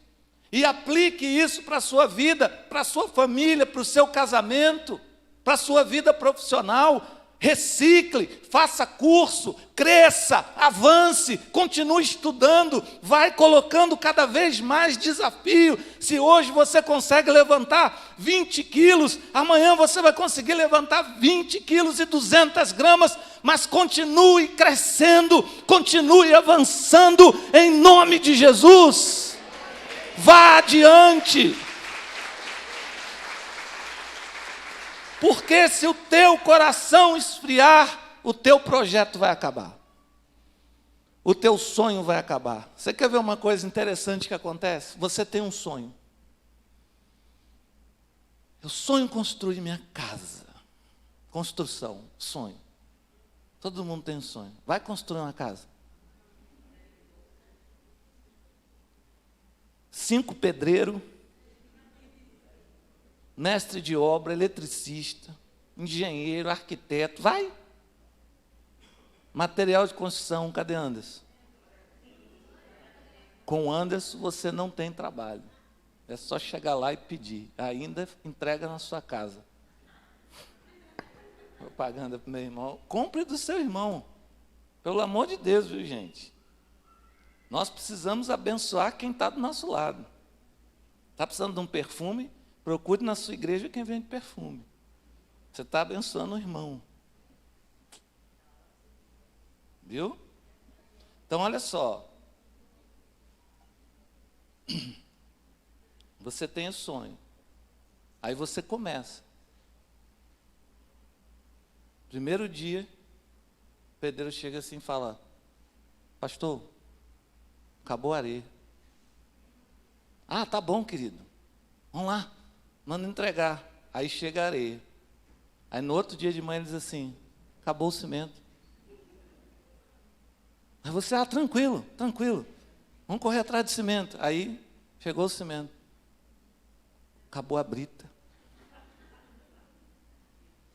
E aplique isso para a sua vida, para a sua família, para o seu casamento, para a sua vida profissional. recicle, faça curso, cresça, avance, continue estudando, vai colocando cada vez mais desafio. Se hoje você consegue levantar 20 quilos, amanhã você vai conseguir levantar 20 quilos e 200 gramas, mas continue crescendo, continue avançando, em nome de Jesus. Vá adiante. Porque se o teu coração esfriar, o teu projeto vai acabar. O teu sonho vai acabar. Você quer ver uma coisa interessante que acontece? Você tem um sonho. Eu sonho em construir minha casa. Construção, sonho. Todo mundo tem um sonho. Vai construir uma casa. 5 pedreiros, mestre de obra, eletricista, engenheiro, arquiteto, vai. Material de construção, cadê Anderson? Com Anderson você não tem trabalho. É só chegar lá e pedir. Ainda entrega na sua casa. Propaganda para o meu irmão. Compre do seu irmão. Pelo amor de Deus, viu, gente? Nós precisamos abençoar quem está do nosso lado. Está precisando de um perfume? Procure na sua igreja quem vende perfume. Você está abençoando o irmão. Viu? Então, olha só. Você tem o sonho. Aí você começa. Primeiro dia, o pedreiro chega assim e fala: pastor, acabou a areia. Ah, tá bom, querido. Vamos lá, manda entregar. Aí chega a areia. Aí no outro dia de manhã ele diz assim: acabou o cimento. Aí você, tranquilo, tranquilo. Vamos correr atrás de cimento. Aí chegou o cimento. Acabou a brita.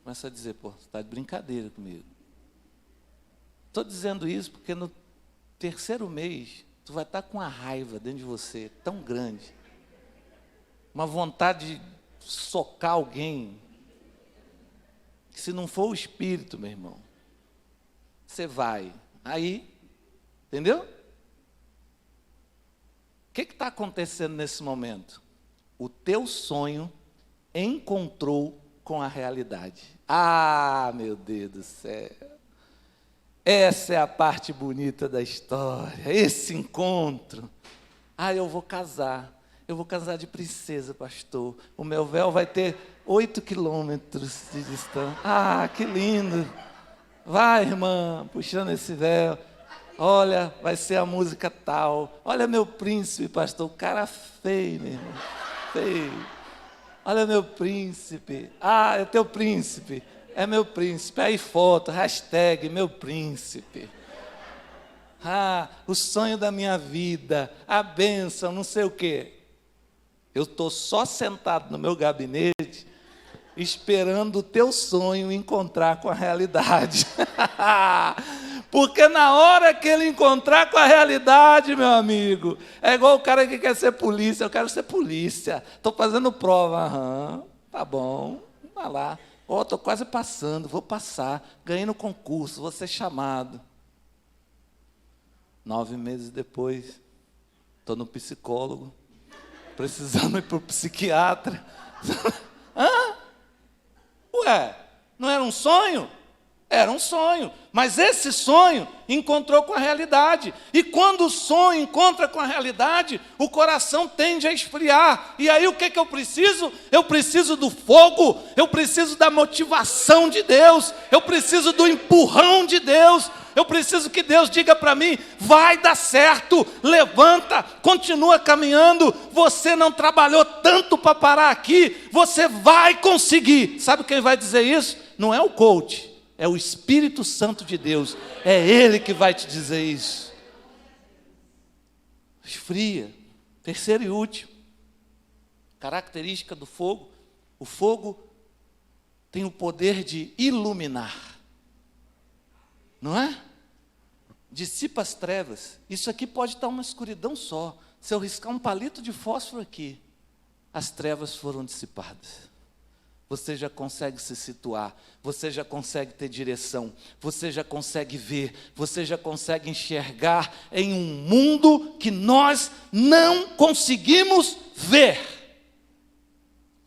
Começa a dizer: pô, você está de brincadeira comigo. Estou dizendo isso porque no terceiro mês tu vai estar com uma raiva dentro de você tão grande, uma vontade de socar alguém, que se não for o espírito, meu irmão, você vai. Aí, entendeu? O que está acontecendo nesse momento? O teu sonho encontrou com a realidade. Ah, meu Deus do céu. Essa é a parte bonita da história, esse encontro. Eu vou casar de princesa, pastor. O meu véu vai ter 8 quilômetros de distância. Que lindo. Vai, irmã, puxando esse véu. Olha, vai ser a música tal. Olha meu príncipe, pastor, o cara feio, meu irmão, feio. Olha meu príncipe. É teu príncipe. É meu príncipe. Aí foto, hashtag meu príncipe. O sonho da minha vida, a bênção, não sei o quê. Eu estou só sentado no meu gabinete, esperando o teu sonho encontrar com a realidade. Porque na hora que ele encontrar com a realidade, meu amigo, é igual o cara que quer ser polícia. Eu quero ser polícia, estou fazendo prova. Tá bom, vai lá. Estou quase passando, vou passar, ganhei no concurso, vou ser chamado. 9 meses depois, estou no psicólogo, precisando ir para o psiquiatra. Ué, não era um sonho? Era um sonho, mas esse sonho encontrou com a realidade. E quando o sonho encontra com a realidade, o coração tende a esfriar. E aí o que eu preciso? Eu preciso do fogo, eu preciso da motivação de Deus, eu preciso do empurrão de Deus. Eu preciso que Deus diga para mim: vai dar certo, levanta, continua caminhando. Você não trabalhou tanto para parar aqui, você vai conseguir. Sabe quem vai dizer isso? Não é o coach. É o Espírito Santo de Deus. É Ele que vai te dizer isso. Esfria. Terceiro e último. Característica do fogo. O fogo tem o poder de iluminar. Não é? Dissipa as trevas. Isso aqui pode estar uma escuridão só. Se eu riscar um palito de fósforo aqui, as trevas foram dissipadas. você já consegue se situar, você já consegue ter direção, você já consegue ver, você já consegue enxergar em um mundo que nós não conseguimos ver.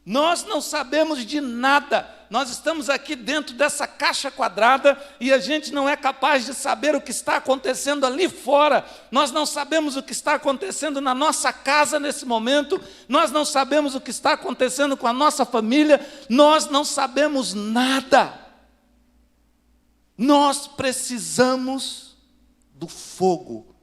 Nós não sabemos de nada, nós estamos aqui dentro dessa caixa quadrada e a gente não é capaz de saber o que está acontecendo ali fora, nós não sabemos o que está acontecendo na nossa casa nesse momento, nós não sabemos o que está acontecendo com a nossa família, nós não sabemos nada. Nós precisamos do fogo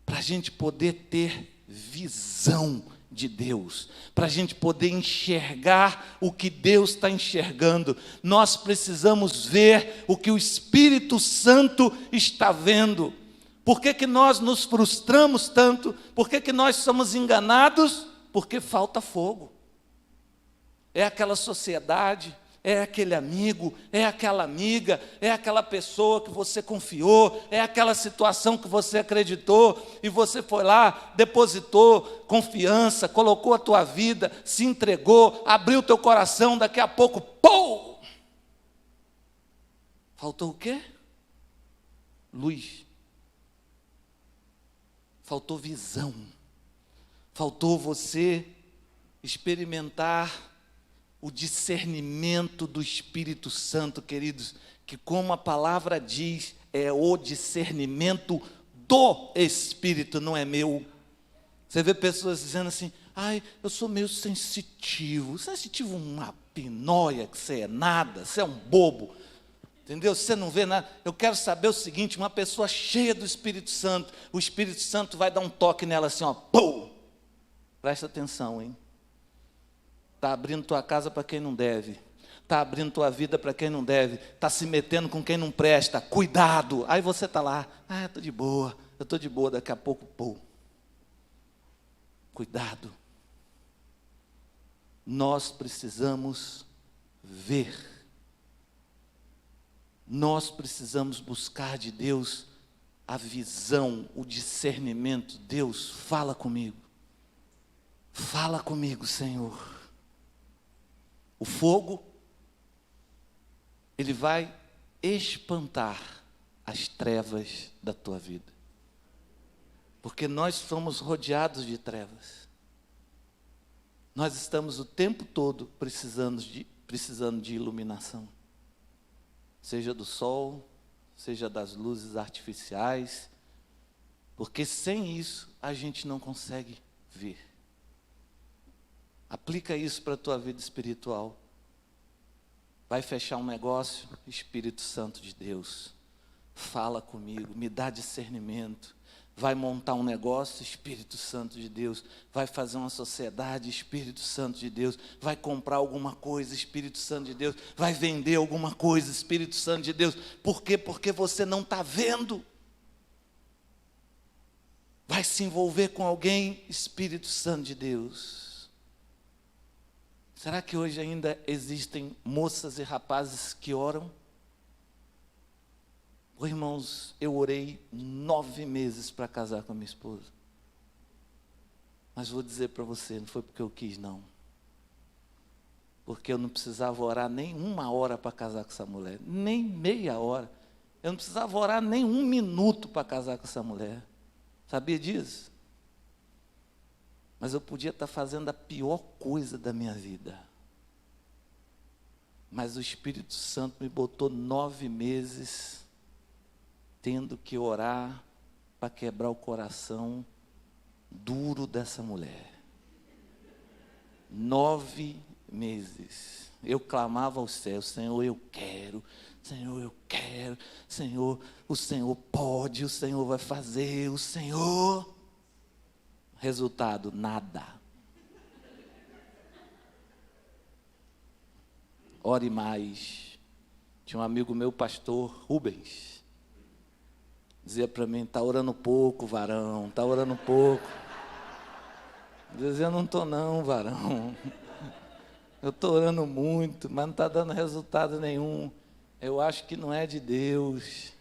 para a gente poder ter visão de Deus, para a gente poder enxergar o que Deus está enxergando. Nós precisamos ver o que o Espírito Santo está vendo. Por que nós nos frustramos tanto? Por que nós somos enganados? Porque falta fogo. É aquela sociedade, é aquele amigo, é aquela amiga, é aquela pessoa que você confiou, é aquela situação que você acreditou, e você foi lá, depositou confiança, colocou a tua vida, se entregou, abriu o teu coração, daqui a pouco, pum! Faltou o quê? Luz. Faltou visão. Faltou você experimentar o discernimento do Espírito Santo, queridos, que como a palavra diz, é o discernimento do Espírito, não é meu. Você vê pessoas dizendo assim, ai, eu sou meio sensitivo. Sensitivo uma pinóia, que você é nada, você é um bobo. Entendeu? Você não vê nada. Eu quero saber o seguinte, uma pessoa cheia do Espírito Santo, o Espírito Santo vai dar um toque nela assim, ó, pum! Presta atenção, hein? Está abrindo tua casa para quem não deve. Está abrindo tua vida para quem não deve. Está se metendo com quem não presta. Cuidado. Aí você está lá. Ah, eu estou de boa. Daqui a pouco, pô. Cuidado. Nós precisamos ver. Nós precisamos buscar de Deus a visão, o discernimento. Deus, fala comigo. Fala comigo, Senhor. O fogo, ele vai espantar as trevas da tua vida. Porque nós somos rodeados de trevas. Nós estamos o tempo todo precisando de iluminação. Seja do sol, seja das luzes artificiais. Porque sem isso a gente não consegue ver. Aplica isso para a tua vida espiritual. Vai fechar um negócio, Espírito Santo de Deus, fala comigo, me dá discernimento. Vai montar um negócio, Espírito Santo de Deus. Vai fazer uma sociedade, Espírito Santo de Deus. Vai comprar alguma coisa, Espírito Santo de Deus. Vai vender alguma coisa, Espírito Santo de Deus. Por quê? Porque você não está vendo. Vai se envolver com alguém, Espírito Santo de Deus. Será que hoje ainda existem moças e rapazes que oram? Oh, irmãos, eu orei 9 meses para casar com a minha esposa. Mas vou dizer para você, não foi porque eu quis, não. Porque eu não precisava orar nem 1 hora para casar com essa mulher. Nem meia hora. Eu não precisava orar nem 1 minuto para casar com essa mulher. Sabia disso? Mas eu podia estar fazendo a pior coisa da minha vida. Mas o Espírito Santo me botou 9 meses tendo que orar para quebrar o coração duro dessa mulher. 9 meses. Eu clamava ao céu, Senhor, eu quero. Senhor, eu quero. Senhor, o Senhor pode, o Senhor vai fazer, o Senhor... Resultado, nada. Ore mais. Tinha um amigo meu, pastor Rubens, dizia para mim, está orando pouco, varão, está orando pouco. Eu dizia, não estou não, varão. Eu estou orando muito, mas não está dando resultado nenhum. Eu acho que não é de Deus.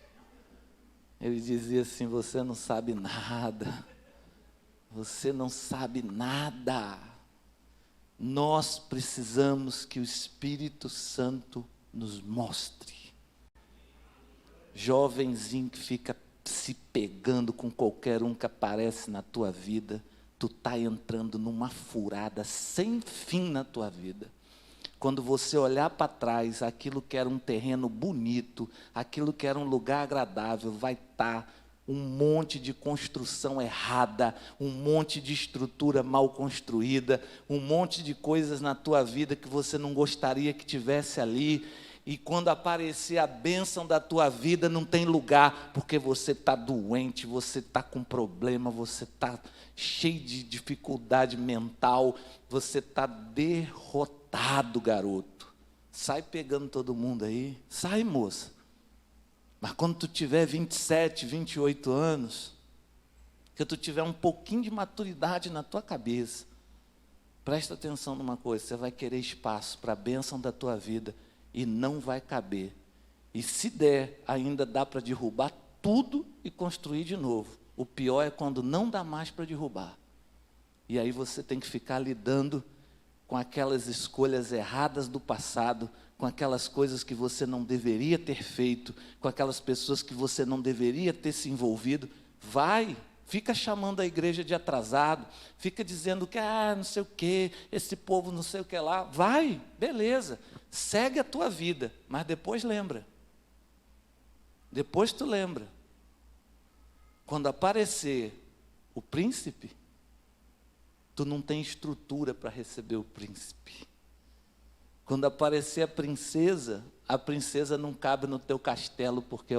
Ele dizia assim, você não sabe nada. Você não sabe nada. Nós precisamos que o Espírito Santo nos mostre. Jovenzinho que fica se pegando com qualquer um que aparece na tua vida, tu está entrando numa furada sem fim na tua vida. Quando você olhar para trás, aquilo que era um terreno bonito, aquilo que era um lugar agradável, vai estar um monte de construção errada, um monte de estrutura mal construída, um monte de coisas na tua vida que você não gostaria que tivesse ali. E quando aparecer a bênção da tua vida, não tem lugar, porque você está doente, você está com problema, você está cheio de dificuldade mental, você está derrotado, garoto. Sai pegando todo mundo aí, sai, moça. Mas quando tu tiver 27, 28 anos, que tu tiver um pouquinho de maturidade na tua cabeça, presta atenção numa coisa, você vai querer espaço para a bênção da tua vida, e não vai caber. E se der, ainda dá para derrubar tudo e construir de novo. O pior é quando não dá mais para derrubar. E aí você tem que ficar lidando com aquelas escolhas erradas do passado, com aquelas coisas que você não deveria ter feito, com aquelas pessoas que você não deveria ter se envolvido. Vai, fica chamando a igreja de atrasado, fica dizendo que, não sei o que, esse povo não sei o que lá. Vai, beleza. Segue a tua vida, mas depois lembra. Depois tu lembra. Quando aparecer o príncipe, tu não tem estrutura para receber o príncipe. Quando aparecer a princesa não cabe no teu castelo, porque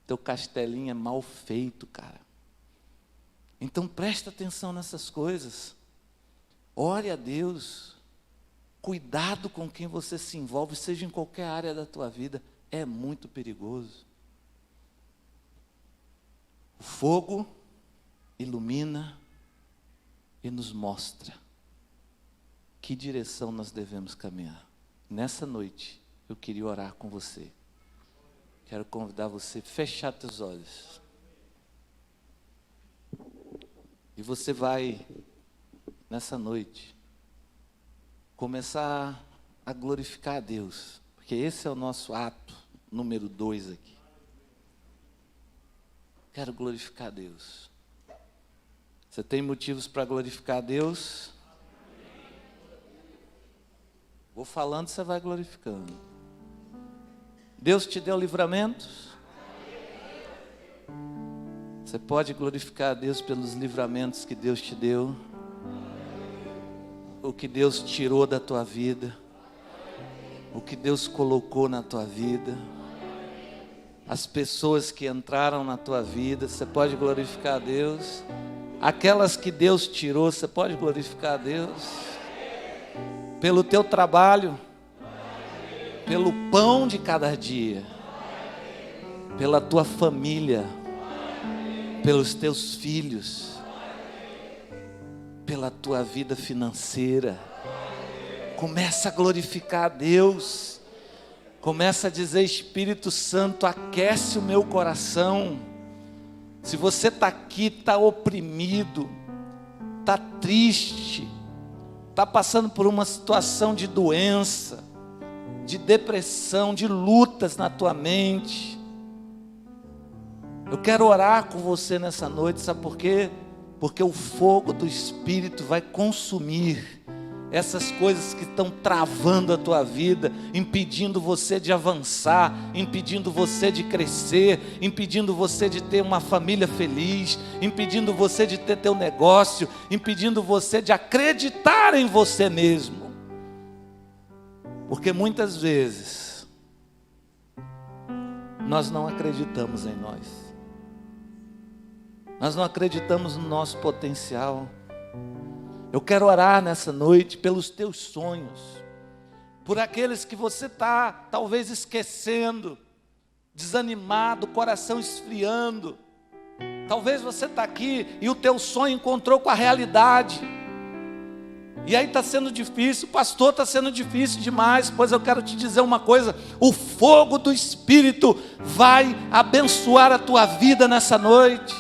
teu castelinho é mal feito, cara. Então presta atenção nessas coisas. Ore a Deus. Cuidado com quem você se envolve, seja em qualquer área da tua vida, é muito perigoso. O fogo ilumina e nos mostra que direção nós devemos caminhar. Nessa noite, eu queria orar com você. Quero convidar você a fechar teus olhos. E você vai, nessa noite, começar a glorificar a Deus, porque esse é o nosso ato número 2 aqui. Quero glorificar a Deus. Você tem motivos para glorificar a Deus? Vou falando, você vai glorificando. Deus te deu livramentos? Você pode glorificar a Deus pelos livramentos que Deus te deu? O que Deus tirou da tua vida, o que Deus colocou na tua vida, as pessoas que entraram na tua vida, você pode glorificar a Deus. Aquelas que Deus tirou, você pode glorificar a Deus. Pelo teu trabalho, pelo pão de cada dia, pela tua família, pelos teus filhos, pela tua vida financeira. Começa a glorificar a Deus. Começa a dizer: Espírito Santo, aquece o meu coração. Se você está aqui, está oprimido, está triste, está passando por uma situação de doença, de depressão, de lutas na tua mente, eu quero orar com você nessa noite. Sabe por quê? Porque o fogo do Espírito vai consumir essas coisas que estão travando a tua vida, impedindo você de avançar, impedindo você de crescer, impedindo você de ter uma família feliz, impedindo você de ter teu negócio, impedindo você de acreditar em você mesmo. Porque muitas vezes nós não acreditamos em nós. Nós não acreditamos no nosso potencial. Eu quero orar nessa noite pelos teus sonhos, por aqueles que você está talvez esquecendo, desanimado, coração esfriando. Talvez você está aqui e o teu sonho encontrou com a realidade. E aí está sendo difícil, pastor, está sendo difícil demais. Pois eu quero te dizer uma coisa: o fogo do Espírito vai abençoar a tua vida nessa noite.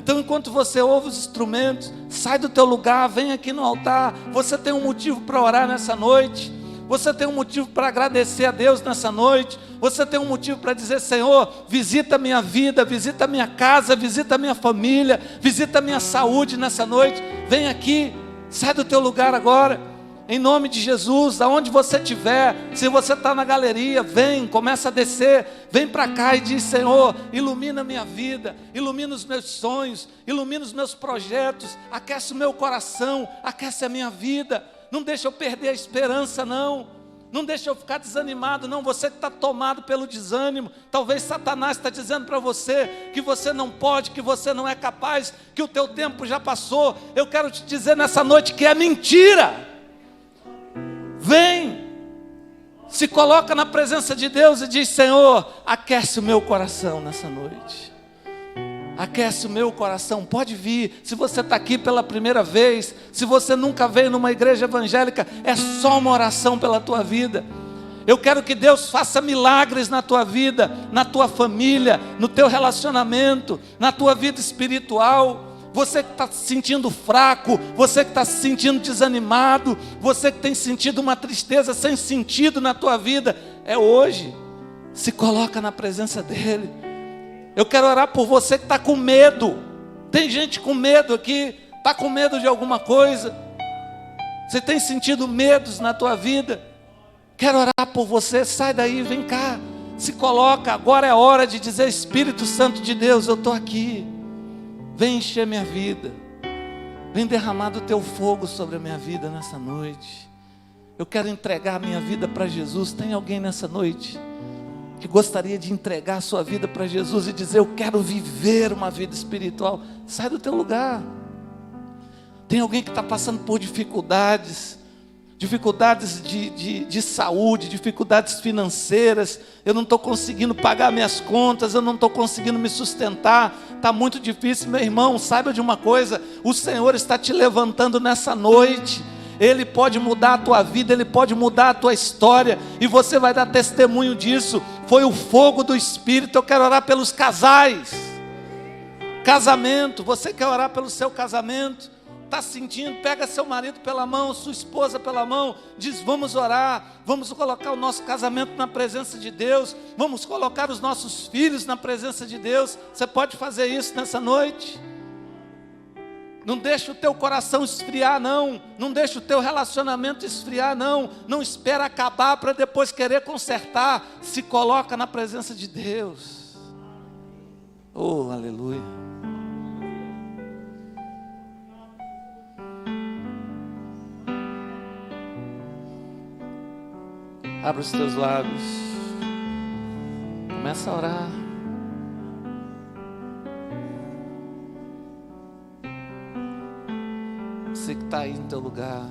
Então, enquanto você ouve os instrumentos, sai do teu lugar, vem aqui no altar. Você tem um motivo para orar nessa noite. Você tem um motivo para agradecer a Deus nessa noite. Você tem um motivo para dizer: Senhor, visita a minha vida, visita a minha casa, visita a minha família, visita a minha saúde nessa noite. Vem aqui, sai do teu lugar agora, em nome de Jesus. Aonde você estiver, se você está na galeria, vem, começa a descer, vem para cá e diz: Senhor, ilumina a minha vida, ilumina os meus sonhos, ilumina os meus projetos, aquece o meu coração, aquece a minha vida. Não deixa eu perder a esperança, não. Não deixa eu ficar desanimado, não. Você que está tomado pelo desânimo, talvez Satanás está dizendo para você que você não pode, que você não é capaz, que o teu tempo já passou. Eu quero te dizer nessa noite que é mentira. Vem, se coloca na presença de Deus e diz: Senhor, aquece o meu coração nessa noite. Aquece o meu coração, pode vir. Se você está aqui pela primeira vez, se você nunca veio numa igreja evangélica, é só uma oração pela tua vida. Eu quero que Deus faça milagres na tua vida, na tua família, no teu relacionamento, na tua vida espiritual. Você que está se sentindo fraco, você que está se sentindo desanimado, você que tem sentido uma tristeza sem sentido na tua vida, é hoje. Se coloca na presença dEle. Eu quero orar por você que está com medo. Tem gente com medo aqui, está com medo de alguma coisa. Você tem sentido medos na tua vida. Quero orar por você, sai daí, vem cá. Se coloca, agora é hora de dizer: Espírito Santo de Deus, eu estou aqui. Vem encher minha vida. Vem derramar do teu fogo sobre a minha vida nessa noite. Eu quero entregar a minha vida para Jesus. Tem alguém nessa noite que gostaria de entregar a sua vida para Jesus e dizer: eu quero viver uma vida espiritual? Sai do teu lugar. Tem alguém que está passando por dificuldades de saúde, dificuldades financeiras. Eu não estou conseguindo pagar minhas contas, eu não estou conseguindo me sustentar, está muito difícil. Meu irmão, saiba de uma coisa: o Senhor está te levantando nessa noite. Ele pode mudar a tua vida, Ele pode mudar a tua história, e você vai dar testemunho disso. Foi o fogo do Espírito. Eu quero orar pelos casais. Casamento, você quer orar pelo seu casamento? Está sentindo? Pega seu marido pela mão, sua esposa pela mão, diz: vamos orar, vamos colocar o nosso casamento na presença de Deus, vamos colocar os nossos filhos na presença de Deus. Você pode fazer isso nessa noite? Não deixa o teu coração esfriar, não. Não deixa o teu relacionamento esfriar, não. Não espera acabar para depois querer consertar. Se coloca na presença de Deus. Oh, aleluia. Abra os teus lábios. Começa a orar. Você que está aí no teu lugar.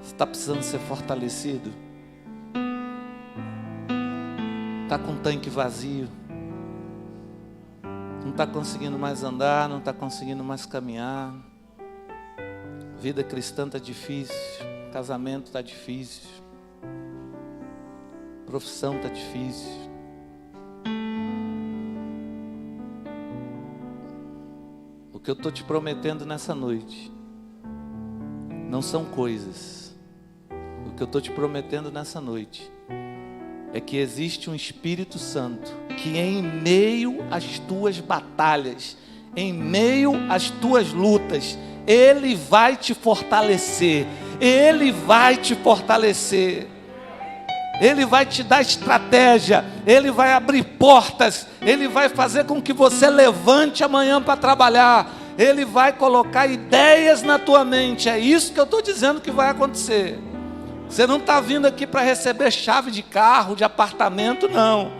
Você está precisando ser fortalecido. Está com o tanque vazio. Não está conseguindo mais andar, não está conseguindo mais caminhar. Vida cristã está difícil. Casamento está difícil. Profissão está difícil. O que eu estou te prometendo nessa noite não são coisas. O que eu estou te prometendo nessa noite é que existe um Espírito Santo que, em meio às tuas batalhas, em meio às tuas lutas, Ele vai te fortalecer. Ele vai te fortalecer. Ele vai te dar estratégia, Ele vai abrir portas, Ele vai fazer com que você levante amanhã para trabalhar, Ele vai colocar ideias na tua mente. É isso que eu estou dizendo que vai acontecer. Você não está vindo aqui para receber chave de carro, de apartamento, não.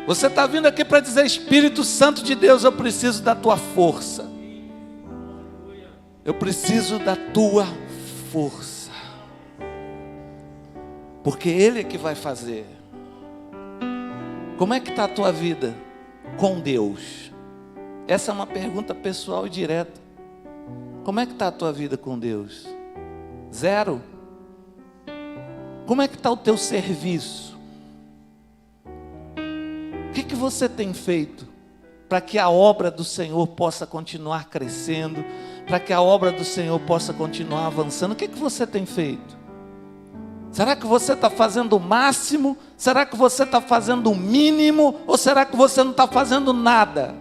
Você está vindo aqui para dizer: Espírito Santo de Deus, eu preciso da tua força. Eu preciso da tua força. Porque Ele é que vai fazer. Como é que está a tua vida com Deus? Essa é uma pergunta pessoal e direta. Como é que está a tua vida com Deus? 0? Como é que está o teu serviço? que você tem feito para que a obra do Senhor possa continuar crescendo, para que a obra do Senhor possa continuar avançando? O que você tem feito? Será que você está fazendo o máximo? Será que você está fazendo o mínimo? Ou será que você não está fazendo nada?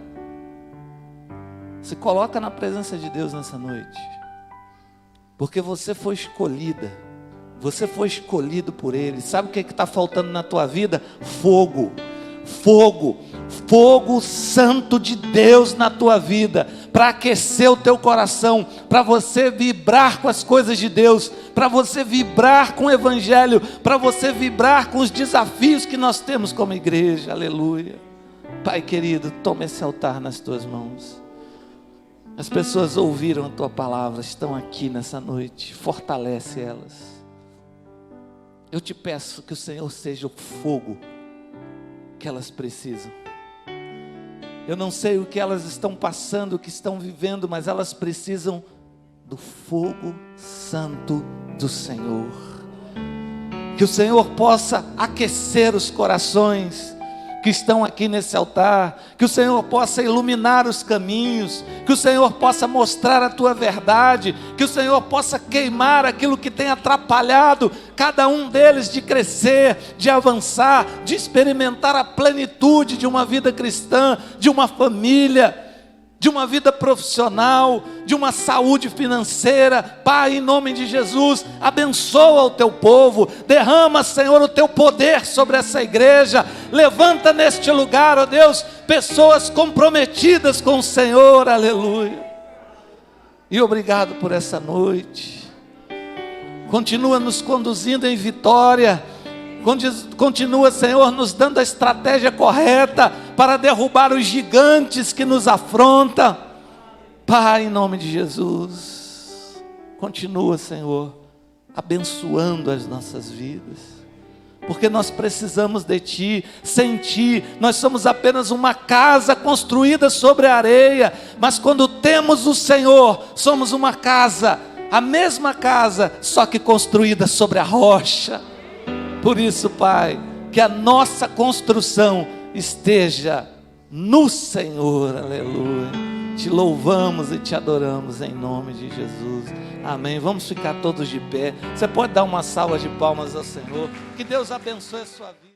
Se coloca na presença de Deus nessa noite, porque você foi escolhida, você foi escolhido por Ele. Sabe o que está faltando na tua vida? Fogo, fogo, fogo santo de Deus na tua vida, para aquecer o teu coração, para você vibrar com as coisas de Deus, para você vibrar com o Evangelho, para você vibrar com os desafios que nós temos como igreja. Aleluia. Pai querido, toma esse altar nas tuas mãos. As pessoas ouviram a tua palavra, estão aqui nessa noite, fortalece elas. Eu te peço que o Senhor seja o fogo que elas precisam. Eu não sei o que elas estão passando, o que estão vivendo, mas elas precisam do fogo santo do Senhor. Que o Senhor possa aquecer os corações que estão aqui nesse altar, que o Senhor possa iluminar os caminhos, que o Senhor possa mostrar a tua verdade, que o Senhor possa queimar aquilo que tem atrapalhado cada um deles de crescer, de avançar, de experimentar a plenitude de uma vida cristã, de uma família, de uma vida profissional, de uma saúde financeira. Pai, em nome de Jesus, abençoa o teu povo, derrama, Senhor, o teu poder sobre essa igreja, levanta neste lugar, ó Deus, pessoas comprometidas com o Senhor, aleluia. E obrigado por essa noite, continua nos conduzindo em vitória, continua, Senhor, nos dando a estratégia correta para derrubar os gigantes que nos afrontam. Pai, em nome de Jesus, continua, Senhor, abençoando as nossas vidas, porque nós precisamos de Ti. Sem Ti, nós somos apenas uma casa construída sobre a areia, mas quando temos o Senhor, somos uma casa, a mesma casa, só que construída sobre a rocha. Por isso, Pai, que a nossa construção esteja no Senhor, aleluia. Te louvamos e te adoramos em nome de Jesus, amém. Vamos ficar todos de pé. Você pode dar uma salva de palmas ao Senhor. Que Deus abençoe a sua vida.